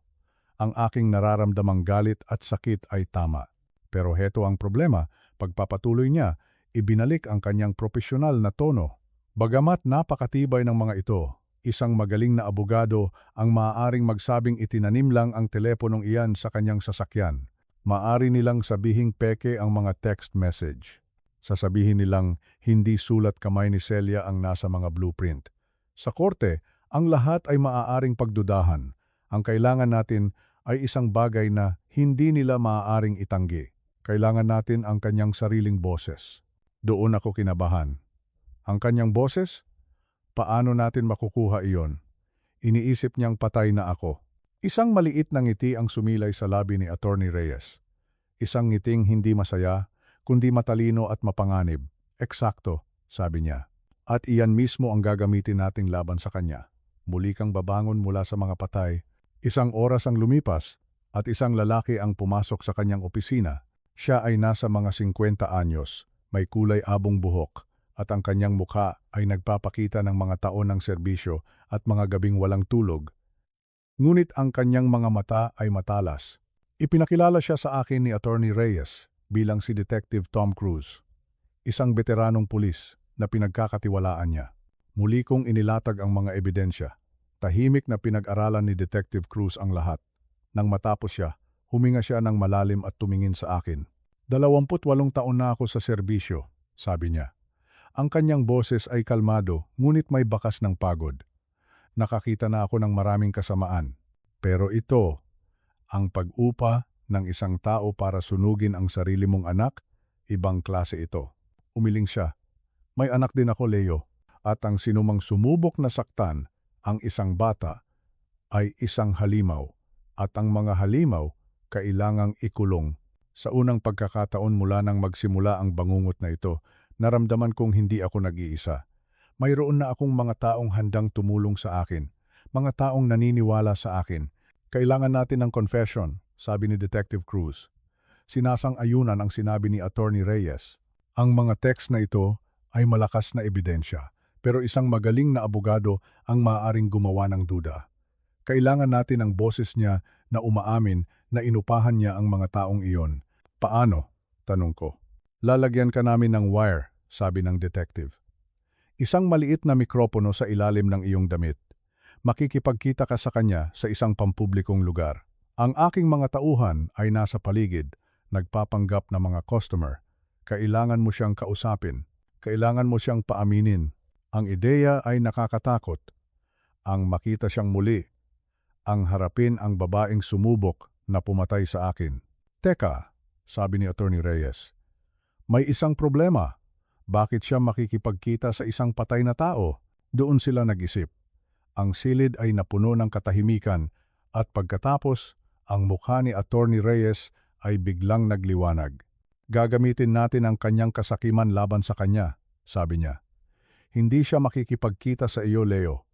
Speaker 1: Ang aking nararamdamang galit at sakit ay tama. Pero heto ang problema, pagpapatuloy niya, ibinalik ang kanyang propesyonal na tono. Bagamat napakatibay ng mga ito, isang magaling na abogado ang maaaring magsabing itinanim lang ang teleponong iyan sa kanyang sasakyan. Maari nilang sabihing peke ang mga text message. Sasabihin nilang hindi sulat kamay ni Celia ang nasa mga blueprint. Sa korte, ang lahat ay maaaring pagdudahan. Ang kailangan natin ay isang bagay na hindi nila maaaring itanggi. Kailangan natin ang kanyang sariling boses. Doon ako kinabahan. Ang kanyang boses? Paano natin makukuha iyon? Iniisip niyang patay na ako. Isang maliit na ngiti ang sumilay sa labi ni Attorney Reyes. Isang ngiting hindi masaya, kundi matalino at mapanganib. Eksakto, sabi niya. At iyan mismo ang gagamitin nating laban sa kanya. Muli kang babangon mula sa mga patay. Isang oras ang lumipas at isang lalaki ang pumasok sa kanyang opisina. Siya ay nasa mga 50 anyos, may kulay abong buhok, at ang kanyang mukha ay nagpapakita ng mga taon ng serbisyo at mga gabing walang tulog. Ngunit ang kanyang mga mata ay matalas. Ipinakilala siya sa akin ni Attorney Reyes bilang si Detective Tom Cruise, isang veteranong pulis na pinagkakatiwalaan niya. Muli kong inilatag ang mga ebidensya. Tahimik na pinag-aralan ni Detective Cruz ang lahat. Nang matapos siya, huminga siya ng malalim at tumingin sa akin. 28 taon na ako sa serbisyo, sabi niya. Ang kanyang boses ay kalmado, ngunit may bakas ng pagod. Nakakita na ako ng maraming kasamaan. Pero ito, ang pag-upa ng isang tao para sunugin ang sarili mong anak, ibang klase ito. Umiling siya. May anak din ako, Leo. At ang sinumang sumubok na saktan ang isang bata ay isang halimaw, at ang mga halimaw kailangang ikulong. Sa unang pagkakataon mula nang magsimula ang bangungot na ito, naramdaman kong hindi ako nag-iisa. Mayroon na akong mga taong handang tumulong sa akin, mga taong naniniwala sa akin. Kailangan natin ng confession, sabi ni Detective Cruz. Sinasang-ayunan ang sinabi ni Attorney Reyes. Ang mga text na ito ay malakas na ebidensya. Pero isang magaling na abogado ang maaaring gumawa ng duda. Kailangan natin ang boses niya na umaamin na inupahan niya ang mga taong iyon. Paano? Tanong ko. Lalagyan ka namin ng wire, sabi ng detective. Isang maliit na mikropono sa ilalim ng iyong damit. Makikipagkita ka sa kanya sa isang pampublikong lugar. Ang aking mga tauhan ay nasa paligid, nagpapanggap na mga customer. Kailangan mo siyang kausapin. Kailangan mo siyang paaminin. Ang ideya ay nakakatakot. Ang makita siyang muli. Ang harapin ang babaeng sumubok na pumatay sa akin. Teka, sabi ni Attorney Reyes. May isang problema. Bakit siya makikipagkita sa isang patay na tao? Doon sila nag-isip. Ang silid ay napuno ng katahimikan at pagkatapos, ang mukha ni Attorney Reyes ay biglang nagliwanag. Gagamitin natin ang kanyang kasakiman laban sa kanya, sabi niya. Hindi siya makikipagkita sa iyo, Leo.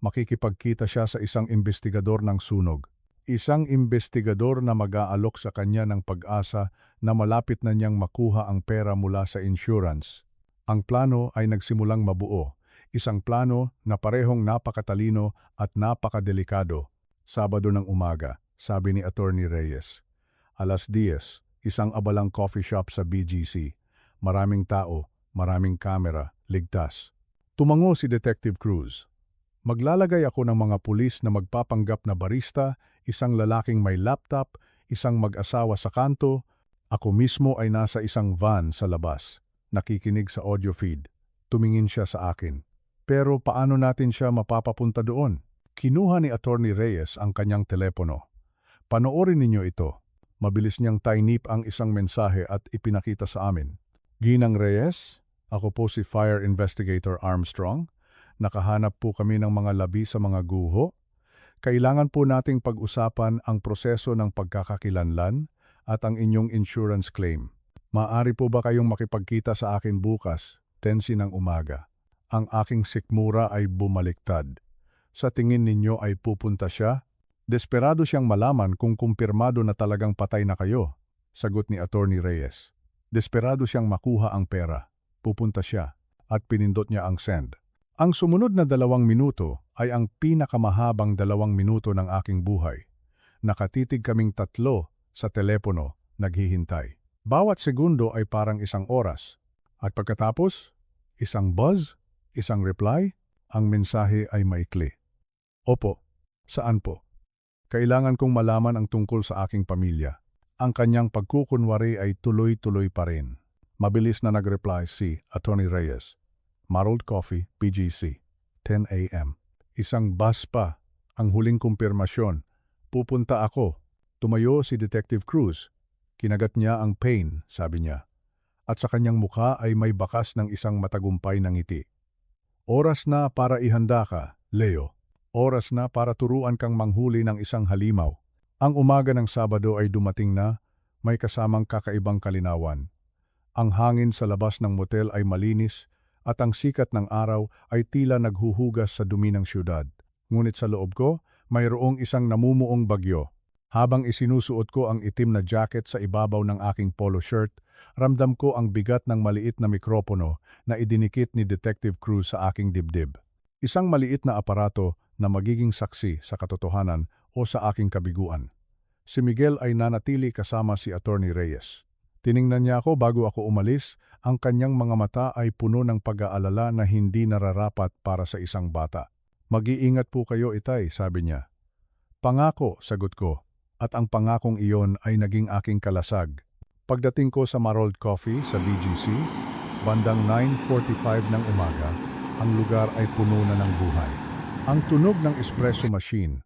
Speaker 1: Makikipagkita siya sa isang investigador ng sunog. Isang investigador na mag-aalok sa kanya ng pag-asa na malapit na niyang makuha ang pera mula sa insurance. Ang plano ay nagsimulang mabuo. Isang plano na parehong napakatalino at napakadelikado. Sabado ng umaga, sabi ni Attorney Reyes. 10:00, isang abalang coffee shop sa BGC. Maraming tao, maraming kamera, ligtas. Tumango si Detective Cruz. Maglalagay ako ng mga pulis na magpapanggap na barista, isang lalaking may laptop, isang mag-asawa sa kanto. Ako mismo ay nasa isang van sa labas, nakikinig sa audio feed. Tumingin siya sa akin. Pero paano natin siya mapapapunta doon? Kinuha ni Attorney Reyes ang kanyang telepono. Panoorin ninyo ito. Mabilis niyang tinip ang isang mensahe at ipinakita sa amin. Ginang Reyes, ako po si Fire Investigator Armstrong. Nakahanap po kami ng mga labi sa mga guho. Kailangan po nating pag-usapan ang proseso ng pagkakakilanlan at ang inyong insurance claim. Maaari po ba kayong makipagkita sa akin bukas, 10 ng umaga? Ang aking sikmura ay bumaliktad. Sa tingin ninyo ay pupunta siya? Desperado siyang malaman kung kumpirmado na talagang patay na kayo, sagot ni Attorney Reyes. Desperado siyang makuha ang pera. Pupunta siya at pinindot niya ang send. Ang sumunod na 2 minuto ay ang pinakamahabang 2 minuto ng aking buhay. Nakatitig kaming 3 sa telepono, naghihintay. Bawat segundo ay parang 1 oras. At pagkatapos, isang buzz, isang reply, ang mensahe ay maikli. Opo, saan po? Kailangan kong malaman ang tungkol sa aking pamilya. Ang kanyang pagkukunwari ay tuloy-tuloy pa rin. Mabilis na nag-reply si Attorney Reyes. Marled Coffee, PGC, 10 a.m. Isang bus pa, ang huling kumpirmasyon. Pupunta ako. Tumayo si Detective Cruz. Kinagat niya ang pain, sabi niya. At sa kanyang mukha ay may bakas ng isang matagumpay na ngiti. Oras na para ihanda ka, Leo. Oras na para turuan kang manghuli ng isang halimaw. Ang umaga ng Sabado ay dumating na, may kasamang kakaibang kalinawan. Ang hangin sa labas ng motel ay malinis at ang sikat ng araw ay tila naghuhugas sa dumi ng syudad. Ngunit sa loob ko, mayroong isang namumuong bagyo. Habang isinusuot ko ang itim na jacket sa ibabaw ng aking polo shirt, ramdam ko ang bigat ng maliit na mikropono na idinikit ni Detective Cruz sa aking dibdib. Isang maliit na aparato na magiging saksi sa katotohanan o sa aking kabiguan. Si Miguel ay nanatili kasama si Attorney Reyes. Tiningnan niya ako bago ako umalis, ang kanyang mga mata ay puno ng pag-aalala na hindi nararapat para sa isang bata. Mag-iingat po kayo, itay, sabi niya. Pangako, sagot ko. At ang pangakong iyon ay naging aking kalasag. Pagdating ko sa Marled Coffee sa BGC, bandang 9:45 ng umaga, ang lugar ay puno na ng buhay. Ang tunog ng espresso machine,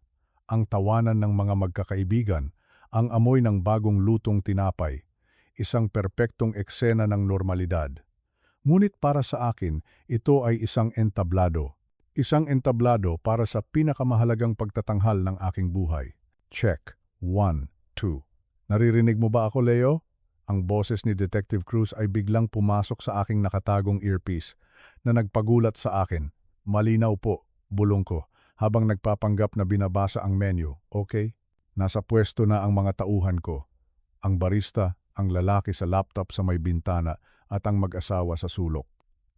Speaker 1: ang tawanan ng mga magkakaibigan, ang amoy ng bagong lutong tinapay, isang perpektong eksena ng normalidad. Ngunit para sa akin, ito ay isang entablado. Isang entablado para sa pinakamahalagang pagtatanghal ng aking buhay. Check. 1, 2. Naririnig mo ba ako, Leo? Ang boses ni Detective Cruz ay biglang pumasok sa aking nakatagong earpiece na nagpagulat sa akin. Malinaw po, bulong ko, habang nagpapanggap na binabasa ang menu. Okay? Nasa pwesto na ang mga tauhan ko. Ang barista, ang lalaki sa laptop sa may bintana at ang mag-asawa sa sulok.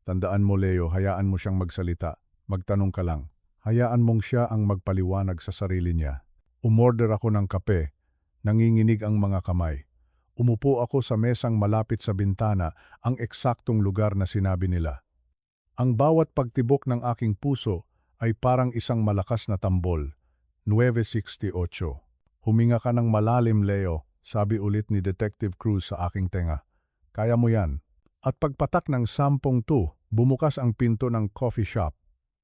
Speaker 1: Tandaan mo, Leo, hayaan mo siyang magsalita. Magtanong ka lang. Hayaan mong siya ang magpaliwanag sa sarili niya. Umorder ako ng kape. Nanginginig ang mga kamay. Umupo ako sa mesang malapit sa bintana, ang eksaktong lugar na sinabi nila. Ang bawat pagtibok ng aking puso ay parang isang malakas na tambol. 9:68. Huminga ka ng malalim, Leo, sabi ulit ni Detective Cruz sa aking tenga. Kaya mo yan. At pagpatak ng 10:02, bumukas ang pinto ng coffee shop.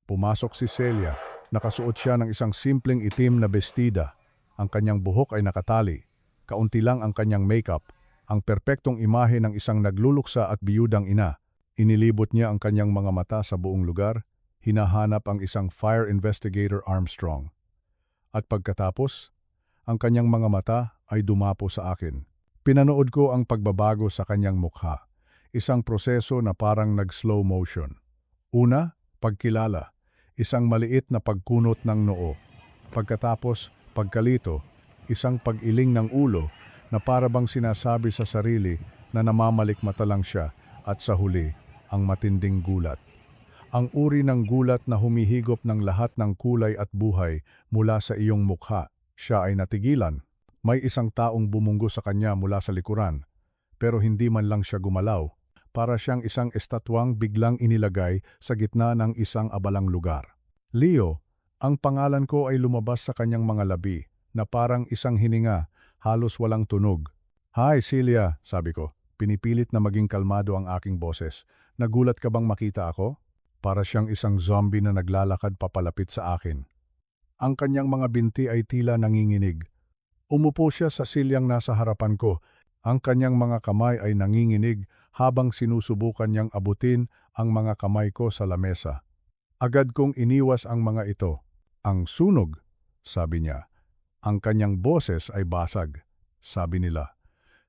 Speaker 1: Pumasok si Celia. Nakasuot siya ng isang simpleng itim na bestida. Ang kanyang buhok ay nakatali. Kaunti lang ang kanyang makeup. Ang perpektong imahe ng isang nagluluksa at biyudang ina. Inilibot niya ang kanyang mga mata sa buong lugar. Hinahanap ang isang fire investigator Armstrong. At pagkatapos, ang kanyang mga mata ay dumapo sa akin. Pinanood ko ang pagbabago sa kanyang mukha. Isang proseso na parang nag-slow motion. Una, pagkilala. Isang maliit na pagkunot ng noo. Pagkatapos, pagkalito, isang pag-iling ng ulo na parabang sinasabi sa sarili na namamalikmata lang siya at sa huli, ang matinding gulat. Ang uri ng gulat na humihigop ng lahat ng kulay at buhay mula sa iyong mukha. Siya ay natigilan. May isang taong bumungo sa kanya mula sa likuran, pero hindi man lang siya gumalaw. Para siyang isang estatwang biglang inilagay sa gitna ng isang abalang lugar. Leo, ang pangalan ko ay lumabas sa kanyang mga labi na parang isang hininga, halos walang tunog. Hi, Celia, sabi ko. Pinipilit na maging kalmado ang aking boses. Nagulat ka bang makita ako? Para siyang isang zombie na naglalakad papalapit sa akin. Ang kanyang mga binti ay tila nanginginig. Umupo siya sa silyang nasa harapan ko. Ang kanyang mga kamay ay nanginginig habang sinusubukan niyang abutin ang mga kamay ko sa lamesa. Agad kong iniwas ang mga ito. Ang sunog, sabi niya. Ang kanyang boses ay basag, sabi nila.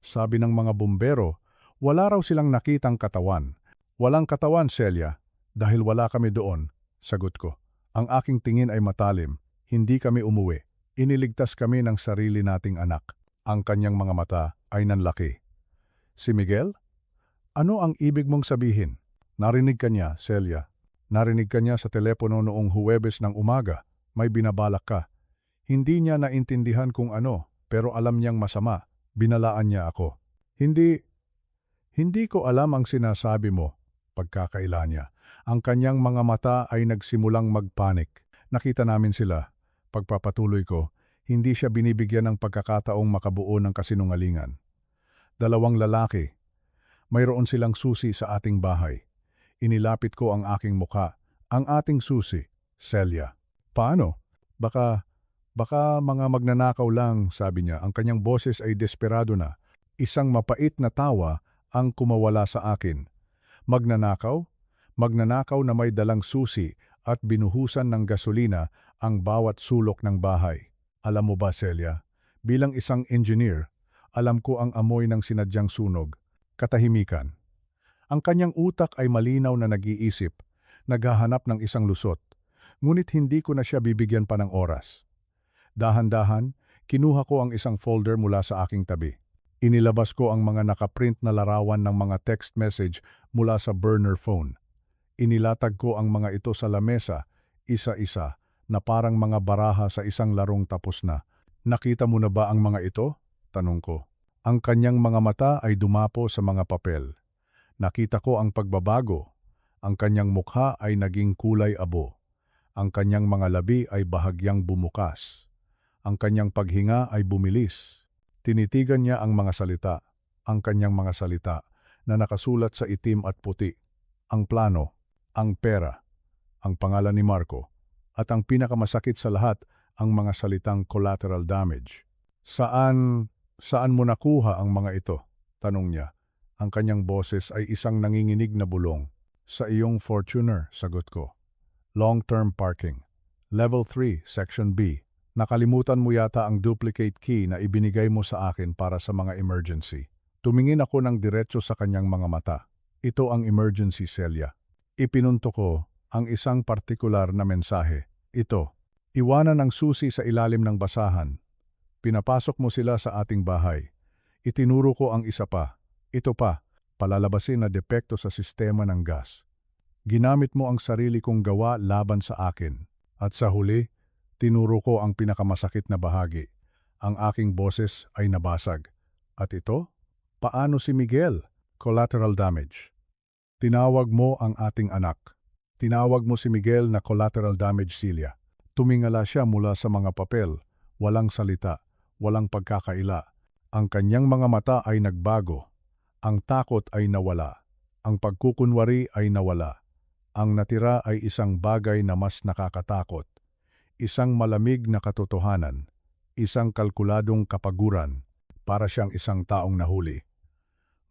Speaker 1: Sabi ng mga bumbero, wala raw silang nakitang katawan. Walang katawan, Celia, dahil wala kami doon, sagot ko. Ang aking tingin ay matalim, hindi kami umuwi. Iniligtas kami ng sarili nating anak. Ang kanyang mga mata ay nanlaki. Si Miguel? Ano ang ibig mong sabihin? Narinig ka niya, Celia. Narinig ka niya sa telepono noong Huwebes ng umaga. May binabalak ka. Hindi niya naintindihan kung ano, pero alam niyang masama. Binalaan niya ako. Hindi ko alam ang sinasabi mo, pagkakaila niya. Ang kanyang mga mata ay nagsimulang magpanik. Nakita namin sila. Pagpapatuloy ko, hindi siya binibigyan ng pagkakataong makabuo ng kasinungalingan. 2 lalaki. Mayroon silang susi sa ating bahay. Inilapit ko ang aking mukha. Ang ating susi, Celia. Paano? Baka mga magnanakaw lang, sabi niya. Ang kanyang boses ay desperado na. Isang mapait na tawa ang kumawala sa akin. Magnanakaw? Magnanakaw na may dalang susi at binuhusan ng gasolina ang bawat sulok ng bahay. Alam mo ba, Celia, bilang isang engineer, alam ko ang amoy ng sinadyang sunog. Katahimikan. Ang kanyang utak ay malinaw na nag-iisip, naghahanap ng isang lusot. Ngunit hindi ko na siya bibigyan pa ng oras. Dahan-dahan, kinuha ko ang isang folder mula sa aking tabi. Inilabas ko ang mga nakaprint na larawan ng mga text message mula sa burner phone. Inilatag ko ang mga ito sa lamesa, isa-isa, na parang mga baraha sa isang larong tapos na. Nakita mo na ba ang mga ito? Tanong ko. Ang kanyang mga mata ay dumapo sa mga papel. Nakita ko ang pagbabago. Ang kanyang mukha ay naging kulay abo. Ang kanyang mga labi ay bahagyang bumukas. Ang kanyang paghinga ay bumilis. Tinitigan niya ang mga salita, ang kanyang mga salita, na nakasulat sa itim at puti. Ang plano, ang pera, ang pangalan ni Marco, at ang pinakamasakit sa lahat, ang mga salitang collateral damage. Saan mo nakuha ang mga ito? Tanong niya. Ang kanyang boses ay isang nanginginig na bulong. Sa iyong Fortuner, sagot ko. Long-term parking. Level 3, Section B. Nakalimutan mo yata ang duplicate key na ibinigay mo sa akin para sa mga emergency. Tumingin ako ng diretso sa kanyang mga mata. Ito ang emergency, Celia. Ipinunto ko ang isang partikular na mensahe. Ito, iwanan ang susi sa ilalim ng basahan. Pinapasok mo sila sa ating bahay. Itinuro ko ang isa pa. Ito pa, palalabasin na depekto sa sistema ng gas. Ginamit mo ang sarili kong gawa laban sa akin. At sa huli, tinuro ko ang pinakamasakit na bahagi. Ang aking boses ay nabasag. At ito? Paano si Miguel? Collateral damage. Tinawag mo ang ating anak. Tinawag mo si Miguel na collateral damage, Celia. Tumingala siya mula sa mga papel. Walang salita, walang pagkakaila. Ang kanyang mga mata ay nagbago. Ang takot ay nawala. Ang pagkukunwari ay nawala. Ang natira ay isang bagay na mas nakakatakot. Isang malamig na katotohanan. Isang kalkuladong kapaguran. Para siyang isang taong nahuli.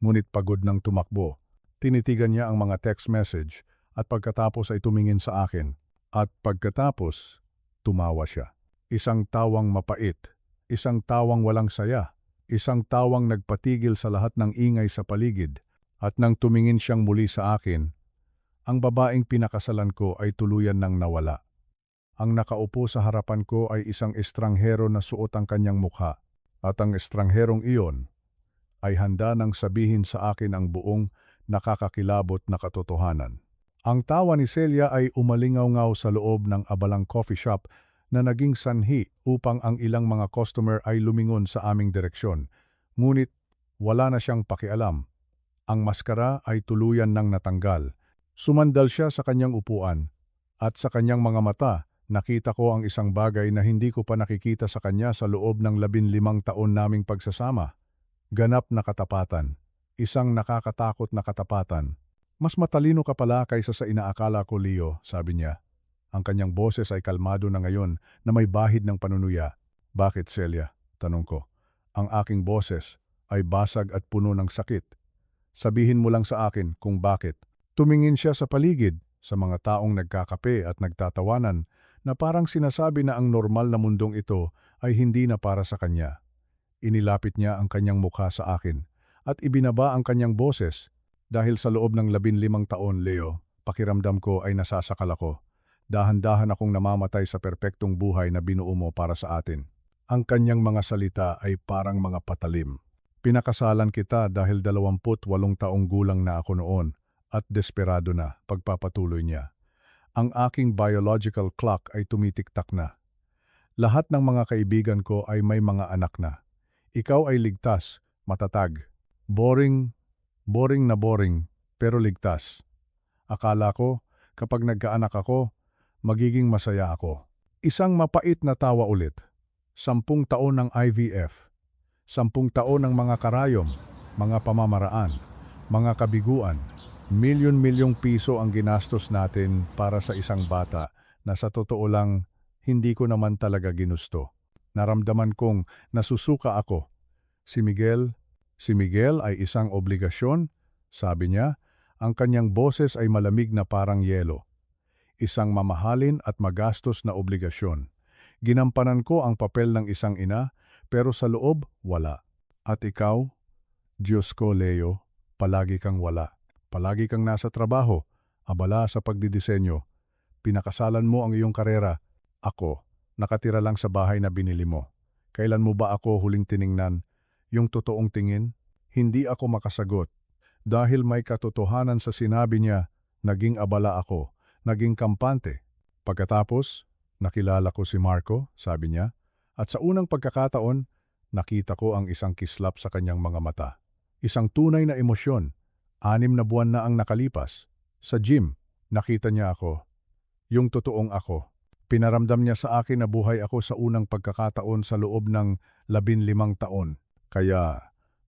Speaker 1: Ngunit pagod ng tumakbo. Tinitigan niya ang mga text message at pagkatapos ay tumingin sa akin. At pagkatapos, tumawa siya. Isang tawang mapait. Isang tawang walang saya. Isang tawang nagpatigil sa lahat ng ingay sa paligid. At nang tumingin siyang muli sa akin, ang babaeng pinakasalan ko ay tuluyan ng nawala. Ang nakaupo sa harapan ko ay isang estranghero na suot ang kanyang mukha. At ang estrangherong iyon ay handa nang sabihin sa akin ang buong nakakakilabot na katotohanan. Ang tawa ni Celia ay umalingaw-ngaw sa loob ng abalang coffee shop na naging sanhi upang ang ilang mga customer ay lumingon sa aming direksyon. Ngunit wala na siyang pakialam. Ang maskara ay tuluyan ng natanggal. Sumandal siya sa kanyang upuan at sa kanyang mga mata nakita ko ang isang bagay na hindi ko pa nakikita sa kanya sa loob ng 15 taon naming pagsasama. Ganap na katapatan. Isang nakakatakot na katapatan. Mas matalino ka pala kaysa sa inaakala ko, Leo, sabi niya. Ang kanyang boses ay kalmado na ngayon na may bahid ng panunuya. Bakit, Celia? Tanong ko. Ang aking boses ay basag at puno ng sakit. Sabihin mo lang sa akin kung bakit. Tumingin siya sa paligid, sa mga taong nagkakape at nagtatawanan na parang sinasabi na ang normal na mundong ito ay hindi na para sa kanya. Inilapit niya ang kanyang mukha sa akin at ibinaba ang kanyang boses. Dahil sa loob ng 15 taon, Leo, pakiramdam ko ay nasasakal ako. Dahan-dahan akong namamatay sa perpektong buhay na binuo mo para sa atin. Ang kanyang mga salita ay parang mga patalim. Pinakasalan kita dahil 28 taong gulang na ako noon at desperado na, pagpapatuloy niya. Ang aking biological clock ay tumitiktak na. Lahat ng mga kaibigan ko ay may mga anak na. Ikaw ay ligtas, matatag. Boring na boring, pero ligtas. Akala ko, kapag nagkaanak ako, magiging masaya ako. Isang mapait na tawa ulit. 10 taon ng IVF. 10 taon ng mga karayom, mga pamamaraan, mga kabiguan. Milyon-milyong piso ang ginastos natin para sa isang bata na sa totoo lang, hindi ko naman talaga ginusto. Naramdaman kong nasusuka ako. Si Miguel ay isang obligasyon, sabi niya, ang kanyang boses ay malamig na parang yelo. Isang mamahalin at magastos na obligasyon. Ginampanan ko ang papel ng isang ina, pero sa loob, wala. At ikaw, Diyos ko, Leo, palagi kang wala. Palagi kang nasa trabaho, abala sa pagdidisenyo. Pinakasalan mo ang iyong karera. Ako, nakatira lang sa bahay na binili mo. Kailan mo ba ako huling tiningnan? Yung totoong tingin? Hindi ako makasagot. Dahil may katotohanan sa sinabi niya, naging abala ako, naging kampante. Pagkatapos, nakilala ko si Marco, sabi niya, at sa unang pagkakataon, nakita ko ang isang kislap sa kanyang mga mata. Isang tunay na emosyon. 6 na buwan na ang nakalipas. Sa gym, nakita niya ako. Yung totoong ako. Pinaramdam niya sa akin na buhay ako sa unang pagkakataon sa loob ng 15 taon. Kaya,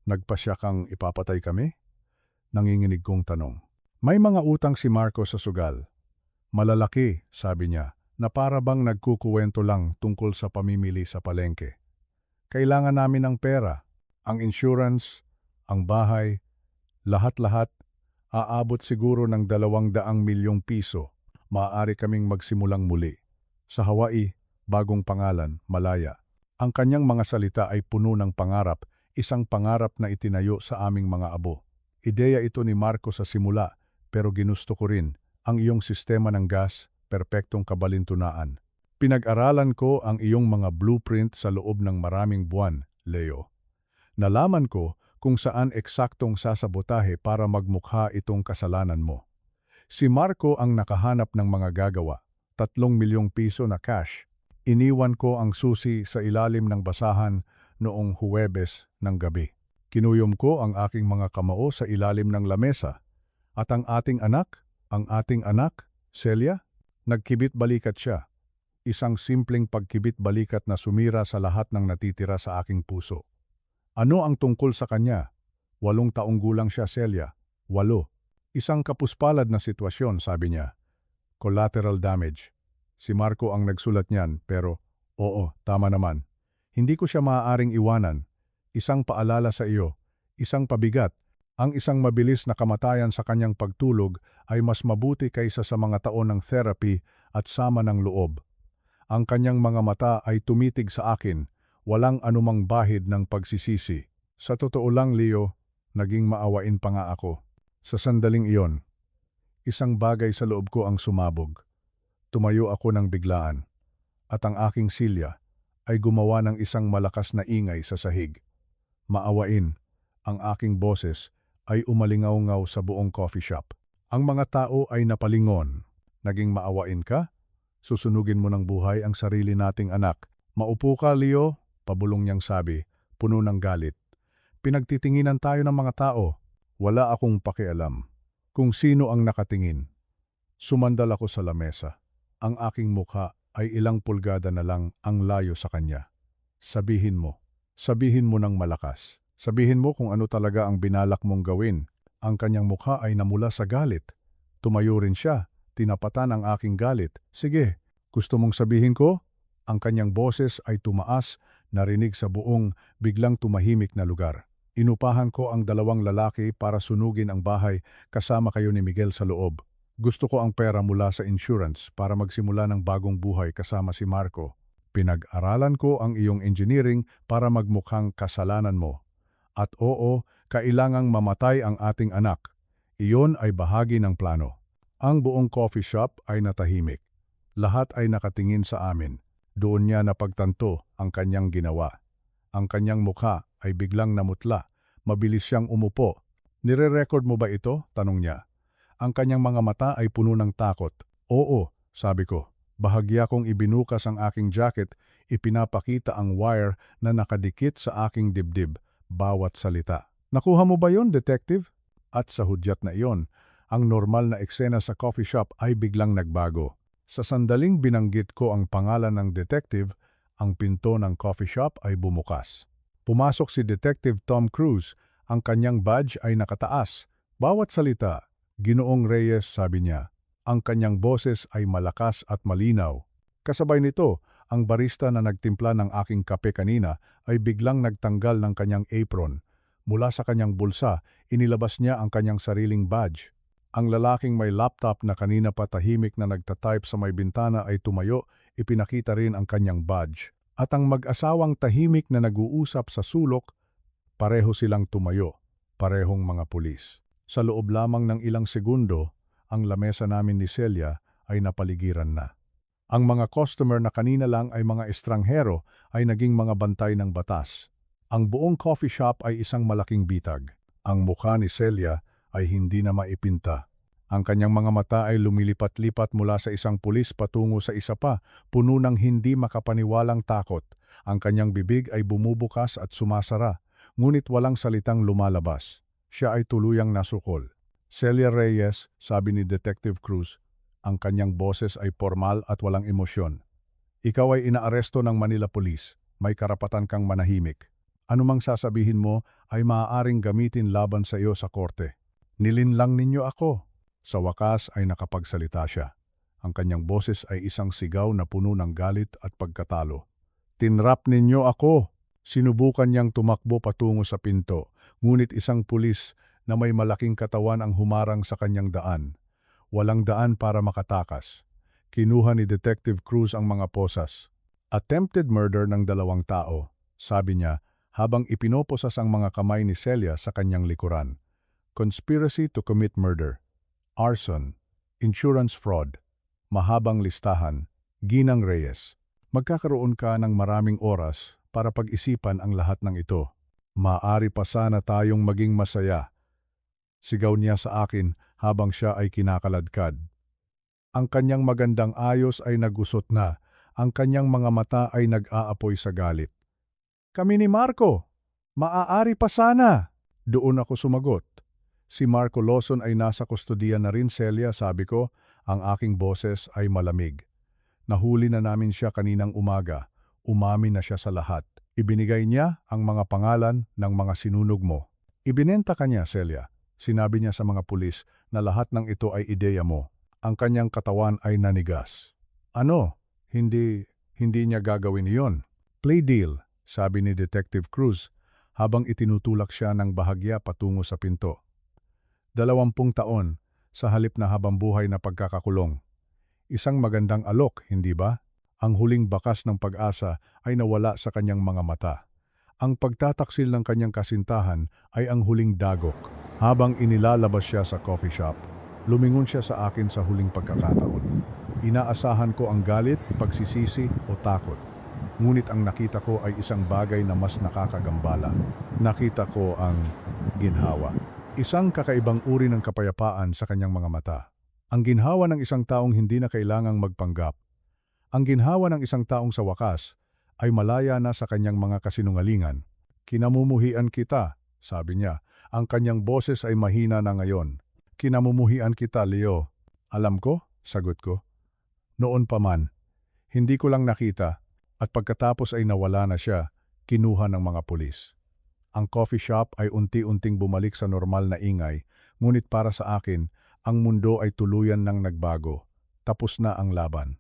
Speaker 1: nagpasya kang ipapatay kami? Nanginginig kong tanong. May mga utang si Marco sa sugal. Malalaki, sabi niya, na para bang nagkukuwento lang tungkol sa pamimili sa palengke. Kailangan namin ng pera, ang insurance, ang bahay, lahat-lahat, aabot siguro ng 200 milyong piso. Maaari kaming magsimulang muli. Sa Hawaii, bagong pangalan, Malaya. Ang kanyang mga salita ay puno ng pangarap, isang pangarap na itinayo sa aming mga abo. Ideya ito ni Marco sa simula, pero ginusto ko rin ang iyong sistema ng gas, perpektong kabalintunaan. Pinag-aralan ko ang iyong mga blueprint sa loob ng maraming buwan, Leo. Nalaman ko kung saan eksaktong sasabotahe para magmukha itong kasalanan mo. Si Marco ang nakahanap ng mga gagawa, 3 milyong piso na cash. Iniwan ko ang susi sa ilalim ng basahan noong Huwebes ng gabi. Kinuyom ko ang aking mga kamao sa ilalim ng lamesa. At ang ating anak, Celia, nagkibit balikat siya. Isang simpleng pagkibit balikat na sumira sa lahat ng natitira sa aking puso. Ano ang tungkol sa kanya? 8 taong gulang siya, Celia. 8. Isang kapuspalad na sitwasyon, sabi niya. Collateral damage. Si Marco ang nagsulat niyan, pero oo, tama naman. Hindi ko siya maaaring iwanan. Isang paalala sa iyo, isang pabigat. Ang isang mabilis na kamatayan sa kanyang pagtulog ay mas mabuti kaysa sa mga taon ng therapy at sama ng loob. Ang kanyang mga mata ay tumitig sa akin, walang anumang bahid ng pagsisisi. Sa totoo lang, Leo, naging maawain pa nga ako. Sa sandaling iyon, isang bagay sa loob ko ang sumabog. Tumayo ako ng biglaan, at ang aking silya ay gumawa ng isang malakas na ingay sa sahig. Maawain, ang aking boses ay umalingaw-ngaw sa buong coffee shop. Ang mga tao ay napalingon. Naging maawain ka? Susunugin mo ng buhay ang sarili nating anak. Maupo ka, Leo, pabulong niyang sabi, puno ng galit. Pinagtitinginan tayo ng mga tao. Wala akong pakialam kung sino ang nakatingin. Sumandal ako sa lamesa. Ang aking mukha ay ilang pulgada na lang ang layo sa kanya. Sabihin mo ng malakas. Sabihin mo kung ano talaga ang binalak mong gawin. Ang kanyang mukha ay namula sa galit. Tumayo rin siya, tinapatan ang aking galit. Sige, gusto mong sabihin ko? Ang kanyang boses ay tumaas, narinig sa buong biglang tumahimik na lugar. Inupahan ko ang 2 lalaki para sunugin ang bahay kasama kayo ni Miguel sa loob. Gusto ko ang pera mula sa insurance para magsimula ng bagong buhay kasama si Marco. Pinag-aralan ko ang iyong engineering para magmukhang kasalanan mo. At oo, kailangang mamatay ang ating anak. Iyon ay bahagi ng plano. Ang buong coffee shop ay natahimik. Lahat ay nakatingin sa amin. Doon niya napagtanto ang kanyang ginawa. Ang kanyang mukha ay biglang namutla. Mabilis siyang umupo. "Nire-record mo ba ito?" tanong niya. Ang kanyang mga mata ay puno ng takot. "Oo," sabi ko. Bahagya kong ibinukas ang aking jacket, ipinapakita ang wire na nakadikit sa aking dibdib, bawat salita. "Nakuha mo ba yon, detective?" At sa hudyat na iyon, ang normal na eksena sa coffee shop ay biglang nagbago. Sa sandaling binanggit ko ang pangalan ng detective, ang pinto ng coffee shop ay bumukas. Pumasok si Detective Tom Cruise, ang kanyang badge ay nakataas. Bawat salita, "Ginoong Reyes," sabi niya. Ang kanyang boses ay malakas at malinaw. Kasabay nito, ang barista na nagtimpla ng aking kape kanina ay biglang nagtanggal ng kanyang apron. Mula sa kanyang bulsa, inilabas niya ang kanyang sariling badge. Ang lalaking may laptop na kanina pa tahimik na nagtatype sa may bintana ay tumayo, ipinakita rin ang kanyang badge. At ang mag-asawang tahimik na nag-uusap sa sulok, pareho silang tumayo, parehong mga pulis. Sa loob lamang ng ilang segundo, ang lamesa namin ni Celia ay napaligiran na. Ang mga customer na kanina lang ay mga estranghero ay naging mga bantay ng batas. Ang buong coffee shop ay isang malaking bitag. Ang mukha ni Celia ay hindi na maipinta. Ang kanyang mga mata ay lumilipat-lipat mula sa isang pulis patungo sa isa pa, puno ng hindi makapaniwalang takot. Ang kanyang bibig ay bumubukas at sumasara, ngunit walang salitang lumalabas. Siya ay tuluyang nasukol. "Celia Reyes," sabi ni Detective Cruz, ang kanyang boses ay formal at walang emosyon. "Ikaw ay inaaresto ng Manila Police. May karapatan kang manahimik. Anumang sasabihin mo ay maaaring gamitin laban sa iyo sa korte. Nilinlang ninyo ako." Sa wakas ay nakapagsalita siya. Ang kanyang boses ay isang sigaw na puno ng galit at pagkatalo. "Tinrap ninyo ako!" Sinubukan niyang tumakbo patungo sa pinto, ngunit isang pulis na may malaking katawan ang humarang sa kanyang daan. Walang daan para makatakas. Kinuha ni Detective Cruz ang mga posas. "Attempted murder ng 2 tao," sabi niya habang ipinoposas ang mga kamay ni Celia sa kanyang likuran. "Conspiracy to commit murder, arson, insurance fraud, mahabang listahan, Ginang Reyes. Magkakaroon ka ng maraming oras para pag-isipan ang lahat ng ito. Maaari pa sana tayong maging masaya." Sigaw niya sa akin habang siya ay kinakaladkad. Ang kanyang magandang ayos ay nagusot na, ang kanyang mga mata ay nag-aapoy sa galit. "Kami ni Marco! Maaari pa sana!" Doon ako sumagot. "Si Marco Lawson ay nasa kustodiya na rin, Celia," sabi ko, ang aking boses ay malamig. "Nahuli na namin siya kaninang umaga. Umamin na siya sa lahat. Ibinigay niya ang mga pangalan ng mga sinunog mo. Ibinenta ka niya, Celia." Sinabi niya sa mga pulis na lahat ng ito ay ideya mo. Ang kanyang katawan ay nanigas. "Ano? Hindi niya gagawin iyon." "Play deal," sabi ni Detective Cruz habang itinutulak siya ng bahagya patungo sa pinto. 20 taon sa halip na habambuhay na pagkakakulong. Isang magandang alok, hindi ba? Ang huling bakas ng pag-asa ay nawala sa kanyang mga mata. Ang pagtataksil ng kanyang kasintahan ay ang huling dagok. Habang inilalabas siya sa coffee shop, lumingon siya sa akin sa huling pagkakataon. Inaasahan ko ang galit, pagsisisi o takot. Ngunit ang nakita ko ay isang bagay na mas nakakagambala. Nakita ko ang ginhawa. Isang kakaibang uri ng kapayapaan sa kanyang mga mata. Ang ginhawa ng isang taong hindi na kailangang magpanggap. Ang ginhawa ng isang taong sa wakas ay malaya na sa kanyang mga kasinungalingan. "Kinamumuhian kita," sabi niya. Ang kanyang boses ay mahina na ngayon. "Kinamumuhian kita, Leo." "Alam ko," sagot ko. "Noon pa man. Hindi ko lang nakita." At pagkatapos ay nawala na siya, kinuha ng mga pulis. Ang coffee shop ay unti-unting bumalik sa normal na ingay, ngunit para sa akin, ang mundo ay tuluyan ng nagbago. Tapos na ang laban.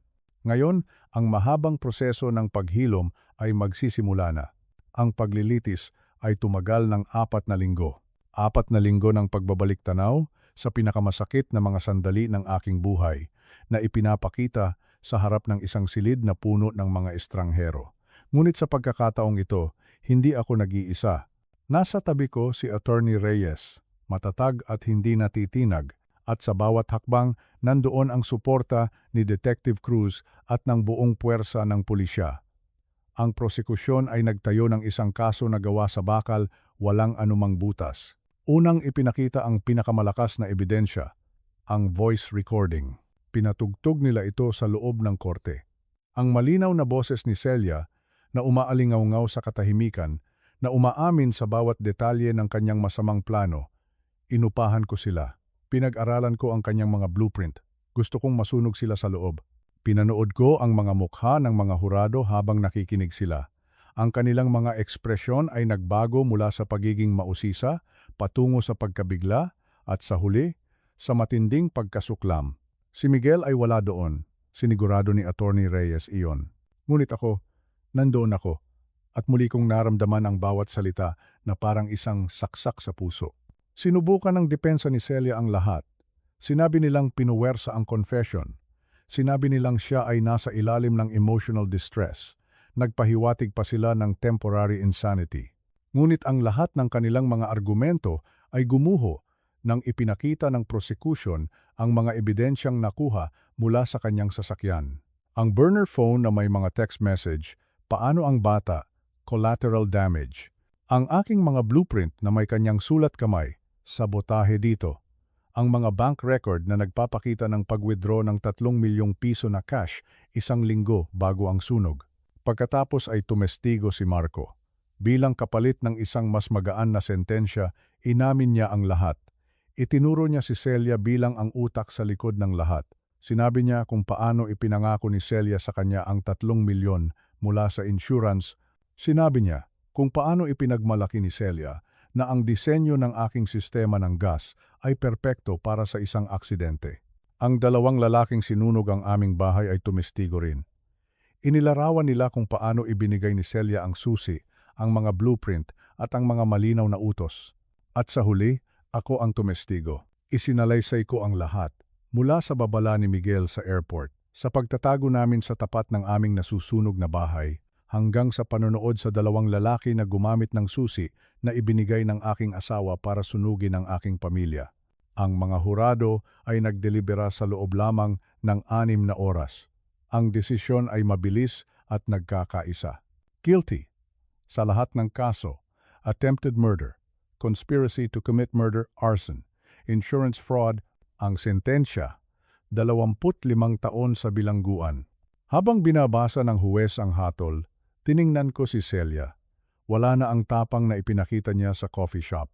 Speaker 1: Ngayon, ang mahabang proseso ng paghilom ay magsisimula na. Ang paglilitis ay tumagal ng 4 na linggo. 4 na linggo ng pagbabalik tanaw sa pinakamasakit na mga sandali ng aking buhay na ipinapakita sa harap ng isang silid na puno ng mga estranghero. Ngunit sa pagkakataong ito, hindi ako nag-iisa. Nasa tabi ko si Attorney Reyes, matatag at hindi natitinag, at sa bawat hakbang nandoon ang suporta ni Detective Cruz at ng buong puwersa ng pulisya. Ang prosekusyon ay nagtayo ng isang kaso na gawa sa bakal, walang anumang butas. Unang ipinakita ang pinakamalakas na ebidensya, ang voice recording. Pinatugtog nila ito sa loob ng korte. Ang malinaw na boses ni Celia na umaalingaw-ngaw sa katahimikan, na umaamin sa bawat detalye ng kanyang masamang plano. Inupahan ko sila. Pinag-aralan ko ang kanyang mga blueprint. Gusto kong masunog sila sa loob. Pinanood ko ang mga mukha ng mga hurado habang nakikinig sila. Ang kanilang mga ekspresyon ay nagbago mula sa pagiging mausisa, patungo sa pagkabigla, at sa huli, sa matinding pagkasuklam. Si Miguel ay wala doon. Sinigurado ni Attorney Reyes iyon. Ngunit ako, nandoon ako, at muli kong naramdaman ang bawat salita na parang isang saksak sa puso. Sinubukan ng depensa ni Celia ang lahat. Sinabi nilang pinuwersa ang confession. Sinabi nilang siya ay nasa ilalim ng emotional distress. Nagpahiwatig pa sila ng temporary insanity. Ngunit ang lahat ng kanilang mga argumento ay gumuho nang ipinakita ng prosecution ang mga ebidensyang nakuha mula sa kanyang sasakyan. Ang burner phone na may mga text message, paano ang bata, collateral damage. Ang aking mga blueprint na may kanyang sulat kamay, sabotahe dito. Ang mga bank record na nagpapakita ng pag-withdraw ng 3 milyong piso na cash 1 linggo bago ang sunog. Pagkatapos ay tumestigo si Marco. Bilang kapalit ng isang mas magaan na sentensya, inamin niya ang lahat. Itinuro niya si Celia bilang ang utak sa likod ng lahat. Sinabi niya kung paano ipinangako ni Celia sa kanya ang 3 milyon mula sa insurance. Sinabi niya kung paano ipinagmalaki ni Celia na ang disenyo ng aking sistema ng gas ay perpekto para sa isang aksidente. Ang 2 lalaking sinunog ang aming bahay ay tumestigo rin. Inilarawan nila kung paano ibinigay ni Celia ang susi, ang mga blueprint at ang mga malinaw na utos. At sa huli, ako ang tumestigo. Isinalaysay ko ang lahat, mula sa babala ni Miguel sa airport, sa pagtatago namin sa tapat ng aming nasusunog na bahay, hanggang sa panonood sa 2 lalaki na gumamit ng susi na ibinigay ng aking asawa para sunugin ang aking pamilya. Ang mga hurado ay nagdelibera sa loob lamang ng 6 na oras. Ang desisyon ay mabilis at nagkakaisa. Guilty sa lahat ng kaso, attempted murder, conspiracy to commit murder, arson, insurance fraud, ang sentensya, 25 taon sa bilangguan. Habang binabasa ng huwes ang hatol, tiningnan ko si Celia. Wala na ang tapang na ipinakita niya sa coffee shop.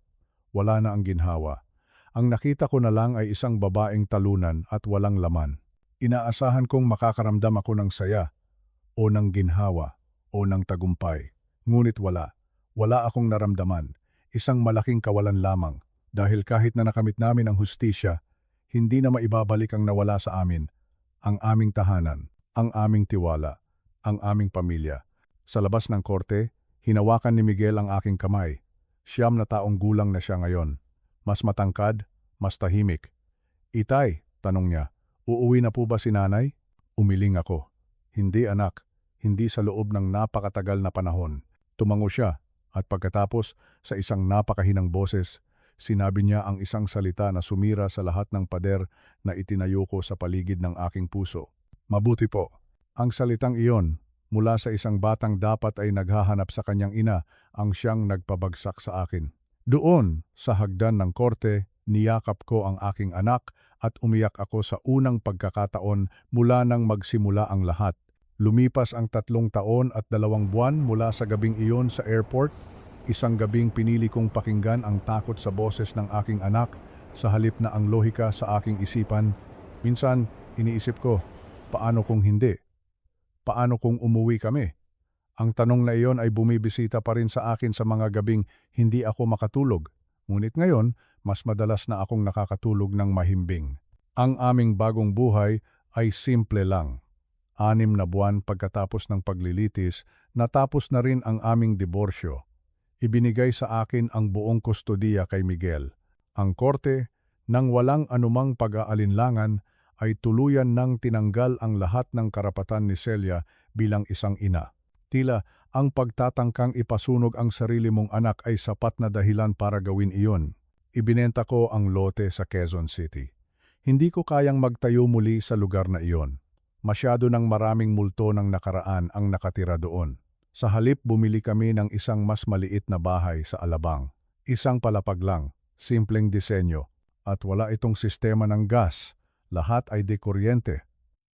Speaker 1: Wala na ang ginhawa. Ang nakita ko na lang ay isang babaeng talunan at walang laman. Inaasahan kong makakaramdam ako ng saya, o ng ginhawa, o ng tagumpay. Ngunit wala. Wala akong naramdaman. Isang malaking kawalan lamang, dahil kahit na nakamit namin ang hustisya, hindi na maibabalik ang nawala sa amin, ang aming tahanan, ang aming tiwala, ang aming pamilya. Sa labas ng korte, hinawakan ni Miguel ang aking kamay. 9 na taong gulang na siya ngayon. Mas matangkad, mas tahimik. Itay, tanong niya, uuwi na po ba si nanay? Umiling ako. Hindi anak, hindi sa loob ng napakatagal na panahon. Tumango siya. At pagkatapos, sa isang napakahinang boses, sinabi niya ang isang salita na sumira sa lahat ng pader na itinayo ko sa paligid ng aking puso. Mabuti po. Ang salitang iyon, mula sa isang batang dapat ay naghahanap sa kanyang ina, ang siyang nagpabagsak sa akin. Doon, sa hagdan ng korte, niyakap ko ang aking anak at umiyak ako sa unang pagkakataon mula nang magsimula ang lahat. Lumipas ang 3 taon at 2 buwan mula sa gabing iyon sa airport, isang gabing pinili kong pakinggan ang takot sa boses ng aking anak sa halip na ang lohika sa aking isipan. Minsan, iniisip ko, paano kung hindi? Paano kung umuwi kami? Ang tanong na iyon ay bumibisita pa rin sa akin sa mga gabing hindi ako makatulog. Ngunit ngayon, mas madalas na akong nakakatulog ng mahimbing. Ang aming bagong buhay ay simple lang. 6 na buwan pagkatapos ng paglilitis, natapos na rin ang aming diborsyo. Ibinigay sa akin ang buong kustodiya kay Miguel. Ang korte, nang walang anumang pag-aalinlangan, ay tuluyan nang tinanggal ang lahat ng karapatan ni Celia bilang isang ina. Tila ang pagtatangkang ipasunog ang sarili mong anak ay sapat na dahilan para gawin iyon. Ibinenta ko ang lote sa Quezon City. Hindi ko kayang magtayo muli sa lugar na iyon. Masyado ng maraming multo ng nakaraan ang nakatira doon. Sa halip bumili kami ng isang mas maliit na bahay sa Alabang. Isang palapag lang, simpleng disenyo, at wala itong sistema ng gas. Lahat ay dekuryente.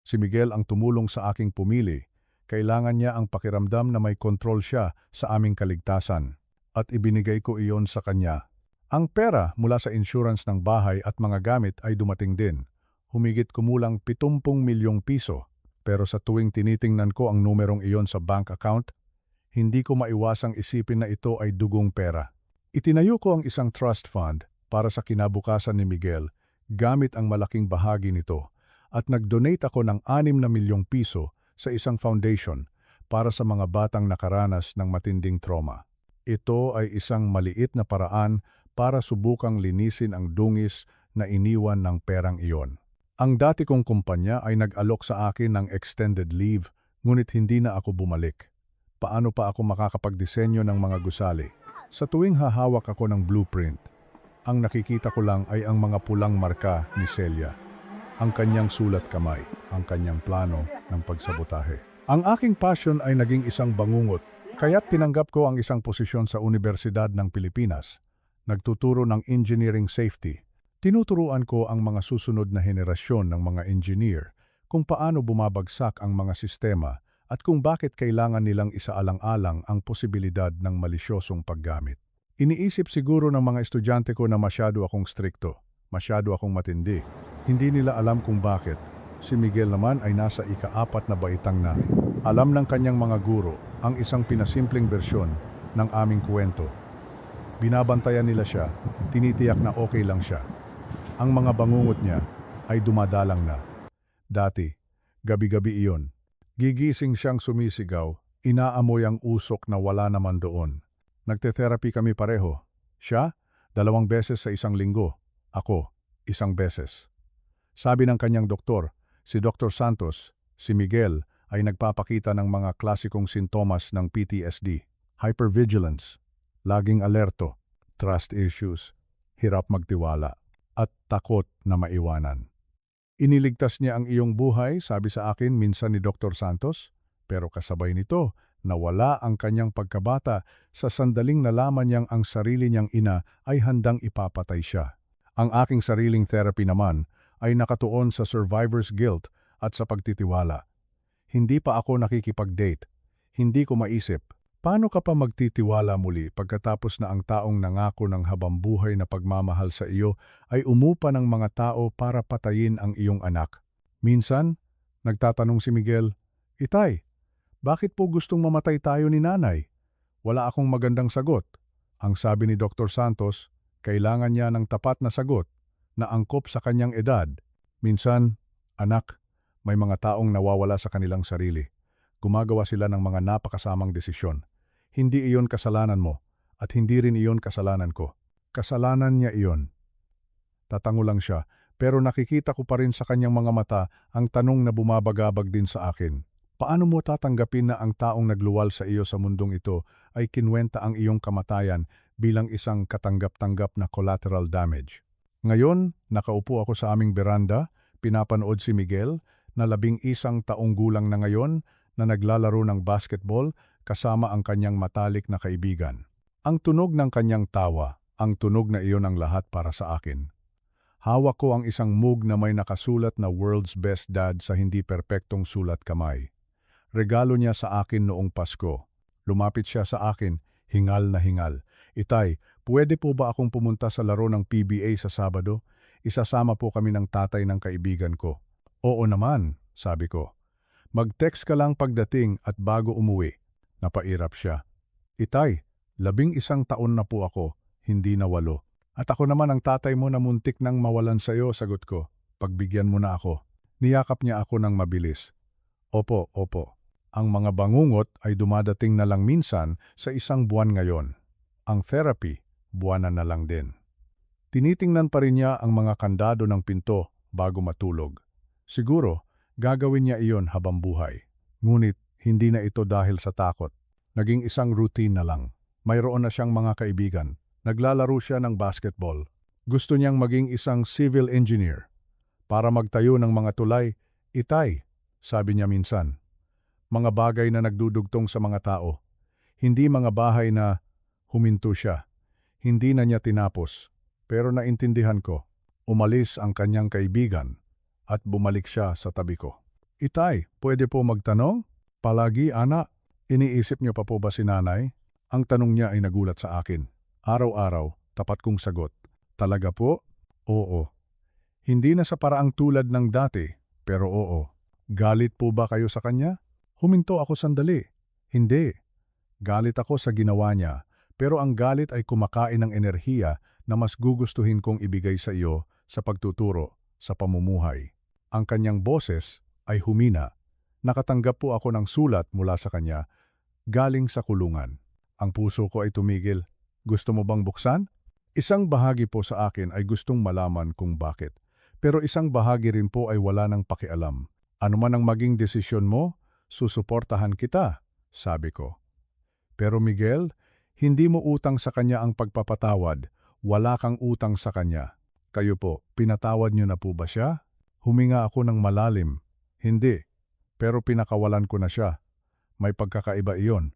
Speaker 1: Si Miguel ang tumulong sa aking pumili. Kailangan niya ang pakiramdam na may kontrol siya sa aming kaligtasan. At ibinigay ko iyon sa kanya. Ang pera mula sa insurance ng bahay at mga gamit ay dumating din. Humigit kumulang 70 milyong piso. Pero sa tuwing tinitingnan ko ang numerong iyon sa bank account, hindi ko maiwasang isipin na ito ay dugong pera. Itinayo ko ang isang trust fund para sa kinabukasan ni Miguel gamit ang malaking bahagi nito at nag-donate ako ng 6 na milyong piso sa isang foundation para sa mga batang nakaranas ng matinding trauma. Ito ay isang maliit na paraan para subukang linisin ang dungis na iniwan ng perang iyon. Ang dati kong kumpanya ay nag-alok sa akin ng extended leave ngunit hindi na ako bumalik. Paano pa ako makakapagdisenyo ng mga gusali? Sa tuwing hahawak ako ng blueprint, ang nakikita ko lang ay ang mga pulang marka ni Celia. Ang kanyang sulat kamay, ang kanyang plano ng pagsabotahe. Ang aking passion ay naging isang bangungot, kaya't tinanggap ko ang isang posisyon sa Universidad ng Pilipinas. Nagtuturo ng engineering safety. Tinuturuan ko ang mga susunod na henerasyon ng mga engineer kung paano bumabagsak ang mga sistema at kung bakit kailangan nilang isaalang-alang ang posibilidad ng malisyosong paggamit. Iniisip siguro ng mga estudyante ko na masyado akong strikto, masyado akong matindi. Hindi nila alam kung bakit. Si Miguel naman ay nasa ika-4 na baitang na. Alam ng kanyang mga guro ang isang pinasimpleng bersyon ng aming kwento. Binabantayan nila siya, tinitiyak na okay lang siya. Ang mga bangungot niya ay dumadalang na. Dati, gabi-gabi iyon. Gigising siyang sumisigaw, inaamoy ang usok na wala naman doon. Nagte-therapy kami pareho. Siya, 2 beses sa isang linggo. Ako, 1 beses. Sabi ng kanyang doktor, si Dr. Santos, si Miguel ay nagpapakita ng mga klasikong sintomas ng PTSD. Hypervigilance, laging alerto, trust issues, hirap magtiwala, at takot na maiwanan. Iniligtas niya ang iyong buhay, sabi sa akin minsan ni Dr. Santos, pero kasabay nito, nawala ang kanyang pagkabata sa sandaling nalaman niyang ang sarili niyang ina ay handang ipapatay siya. Ang aking sariling therapy naman ay nakatuon sa survivor's guilt at sa pagtitiwala. Hindi pa ako nakikipag-date. Hindi ko maisip, paano ka pa magtitiwala muli pagkatapos na ang taong nangako ng habambuhay na pagmamahal sa iyo ay umupa ng mga tao para patayin ang iyong anak? Minsan, nagtatanong si Miguel, "Itay, bakit po gustong mamatay tayo ni nanay?" Wala akong magandang sagot. Ang sabi ni Dr. Santos, kailangan niya ng tapat na sagot na angkop sa kanyang edad. Minsan, anak, may mga taong nawawala sa kanilang sarili. Gumagawa sila ng mga napakasamang desisyon. Hindi iyon kasalanan mo at hindi rin iyon kasalanan ko. Kasalanan niya iyon. Tatango lang siya, pero nakikita ko pa rin sa kanyang mga mata ang tanong na bumabagabag din sa akin. Paano mo tatanggapin na ang taong nagluwal sa iyo sa mundong ito ay kinwenta ang iyong kamatayan bilang isang katanggap-tanggap na collateral damage? Ngayon, nakaupo ako sa aming beranda, pinapanood si Miguel na 11 taong gulang na ngayon na naglalaro ng basketball kasama ang kanyang matalik na kaibigan. Ang tunog ng kanyang tawa, ang tunog na iyon ang lahat para sa akin. Hawak ko ang isang mug na may nakasulat na World's Best Dad sa hindi perpektong sulat kamay. Regalo niya sa akin noong Pasko. Lumapit siya sa akin, hingal na hingal. "Itay, pwede po ba akong pumunta sa laro ng PBA sa Sabado? Isasama po kami ng tatay ng kaibigan ko." "Oo naman," sabi ko. "Mag-text ka lang pagdating at bago umuwi." Napairap siya. "Itay, 11 taon na po ako, hindi na 8. At ako naman ang tatay mo na muntik nang mawalan sa iyo," sagot ko. "Pagbigyan mo na ako." Niyakap niya ako ng mabilis. "Opo, opo. Ang mga bangungot ay dumadating na lang minsan sa 1 buwan ngayon. Ang therapy, buwanan na lang din." Tinitingnan pa rin niya ang mga kandado ng pinto bago matulog. Siguro, gagawin niya iyon habang buhay. Ngunit, hindi na ito dahil sa takot. Naging isang routine na lang. Mayroon na siyang mga kaibigan. Naglalaro siya ng basketball. Gusto niyang maging isang civil engineer. Para magtayo ng mga tulay, itay, sabi niya minsan. Mga bagay na nagdudugtong sa mga tao. Hindi mga bahay na huminto siya. Hindi na niya tinapos. Pero naintindihan ko, umalis ang kanyang kaibigan at bumalik siya sa tabi ko. Itay, pwede po magtanong? Palagi, anak. Iniisip niyo pa po ba si nanay? Ang tanong niya ay nagulat sa akin. Araw-araw, tapat kong sagot. Talaga po? Oo. Hindi na sa paraang tulad ng dati, pero oo. Galit po ba kayo sa kanya? Huminto ako sandali. Hindi. Galit ako sa ginawa niya, pero ang galit ay kumakain ng enerhiya na mas gugustuhin kong ibigay sa iyo sa pagtuturo, sa pamumuhay. Ang kanyang boses ay humina. Nakatanggap po ako ng sulat mula sa kanya, galing sa kulungan. Ang puso ko ay tumigil. Gusto mo bang buksan? Isang bahagi po sa akin ay gustong malaman kung bakit. Pero isang bahagi rin po ay wala nang pakialam. Ano man ang maging desisyon mo, susuportahan kita, sabi ko. Pero Miguel, hindi mo utang sa kanya ang pagpapatawad. Wala kang utang sa kanya. Kayo po, pinatawad niyo na po ba siya? Huminga ako ng malalim. Hindi. Pero pinakawalan ko na siya. May pagkakaiba iyon.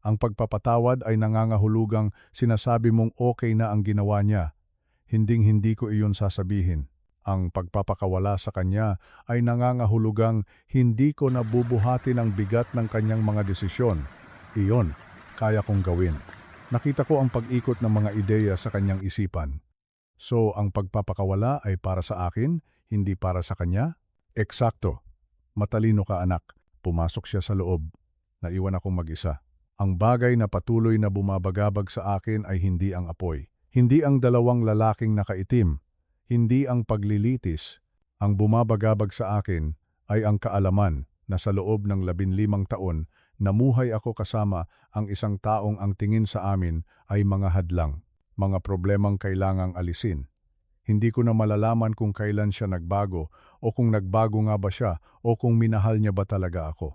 Speaker 1: Ang pagpapatawad ay nangangahulugang sinasabi mong okay na ang ginawa niya. Hinding-hindi ko iyon sasabihin. Ang pagpapakawala sa kanya ay nangangahulugang hindi ko nabubuhatin ang bigat ng kanyang mga desisyon. Iyon, kaya kong gawin. Nakita ko ang pag-ikot ng mga ideya sa kanyang isipan. So, ang pagpapakawala ay para sa akin, hindi para sa kanya? Eksakto. Matalino ka anak. Pumasok siya sa loob. Naiwan akong mag-isa. Ang bagay na patuloy na bumabagabag sa akin ay hindi ang apoy. Hindi ang dalawang lalaking nakaitim. Hindi ang paglilitis. Ang bumabagabag sa akin ay ang kaalaman na sa loob ng 15 taon, namuhay ako kasama ang isang taong ang tingin sa amin ay mga hadlang, mga problemang kailangang alisin. Hindi ko na malalaman kung kailan siya nagbago o kung nagbago nga ba siya o kung minahal niya ba talaga ako.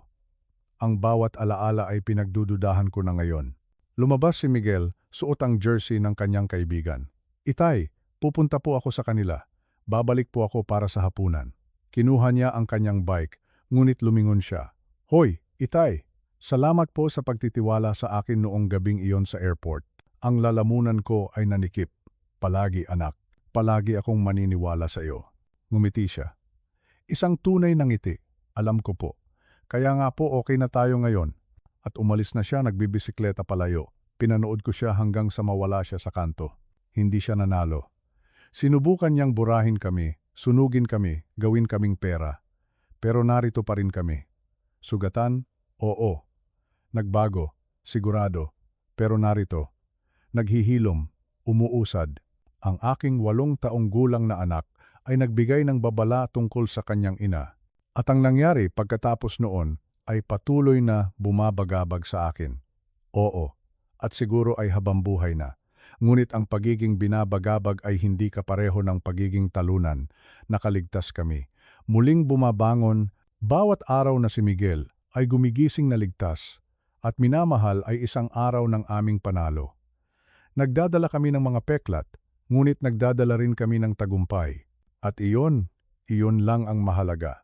Speaker 1: Ang bawat alaala ay pinagdududahan ko na ngayon. Lumabas si Miguel, suot ang jersey ng kanyang kaibigan. Itay, pupunta po ako sa kanila. Babalik po ako para sa hapunan. Kinuha niya ang kanyang bike, ngunit lumingon siya. Hoy, Itay, salamat po sa pagtitiwala sa akin noong gabing iyon sa airport. Ang lalamunan ko ay nanikip. Palagi anak. Palagi akong maniniwala sa iyo. Ngumiti siya. Isang tunay na ngiti. Alam ko po. Kaya nga po okay na tayo ngayon. At umalis na siya nagbibisikleta palayo. Pinanood ko siya hanggang sa mawala siya sa kanto. Hindi siya nanalo. Sinubukan niyang burahin kami, sunugin kami, gawin kaming pera. Pero narito pa rin kami. Sugatan? Oo. Nagbago? Sigurado. Pero narito. Naghihilom, umuusad. Ang aking 8 taong gulang na anak ay nagbigay ng babala tungkol sa kanyang ina. At ang nangyari pagkatapos noon ay patuloy na bumabagabag sa akin. Oo, at siguro ay habambuhay na. Ngunit ang pagiging binabagabag ay hindi kapareho ng pagiging talunan. Nakaligtas kami. Muling bumabangon, bawat araw na si Miguel ay gumigising na ligtas at minamahal ay isang araw ng aming panalo. Nagdadala kami ng mga peklat, ngunit nagdadala rin kami ng tagumpay. At iyon lang ang mahalaga.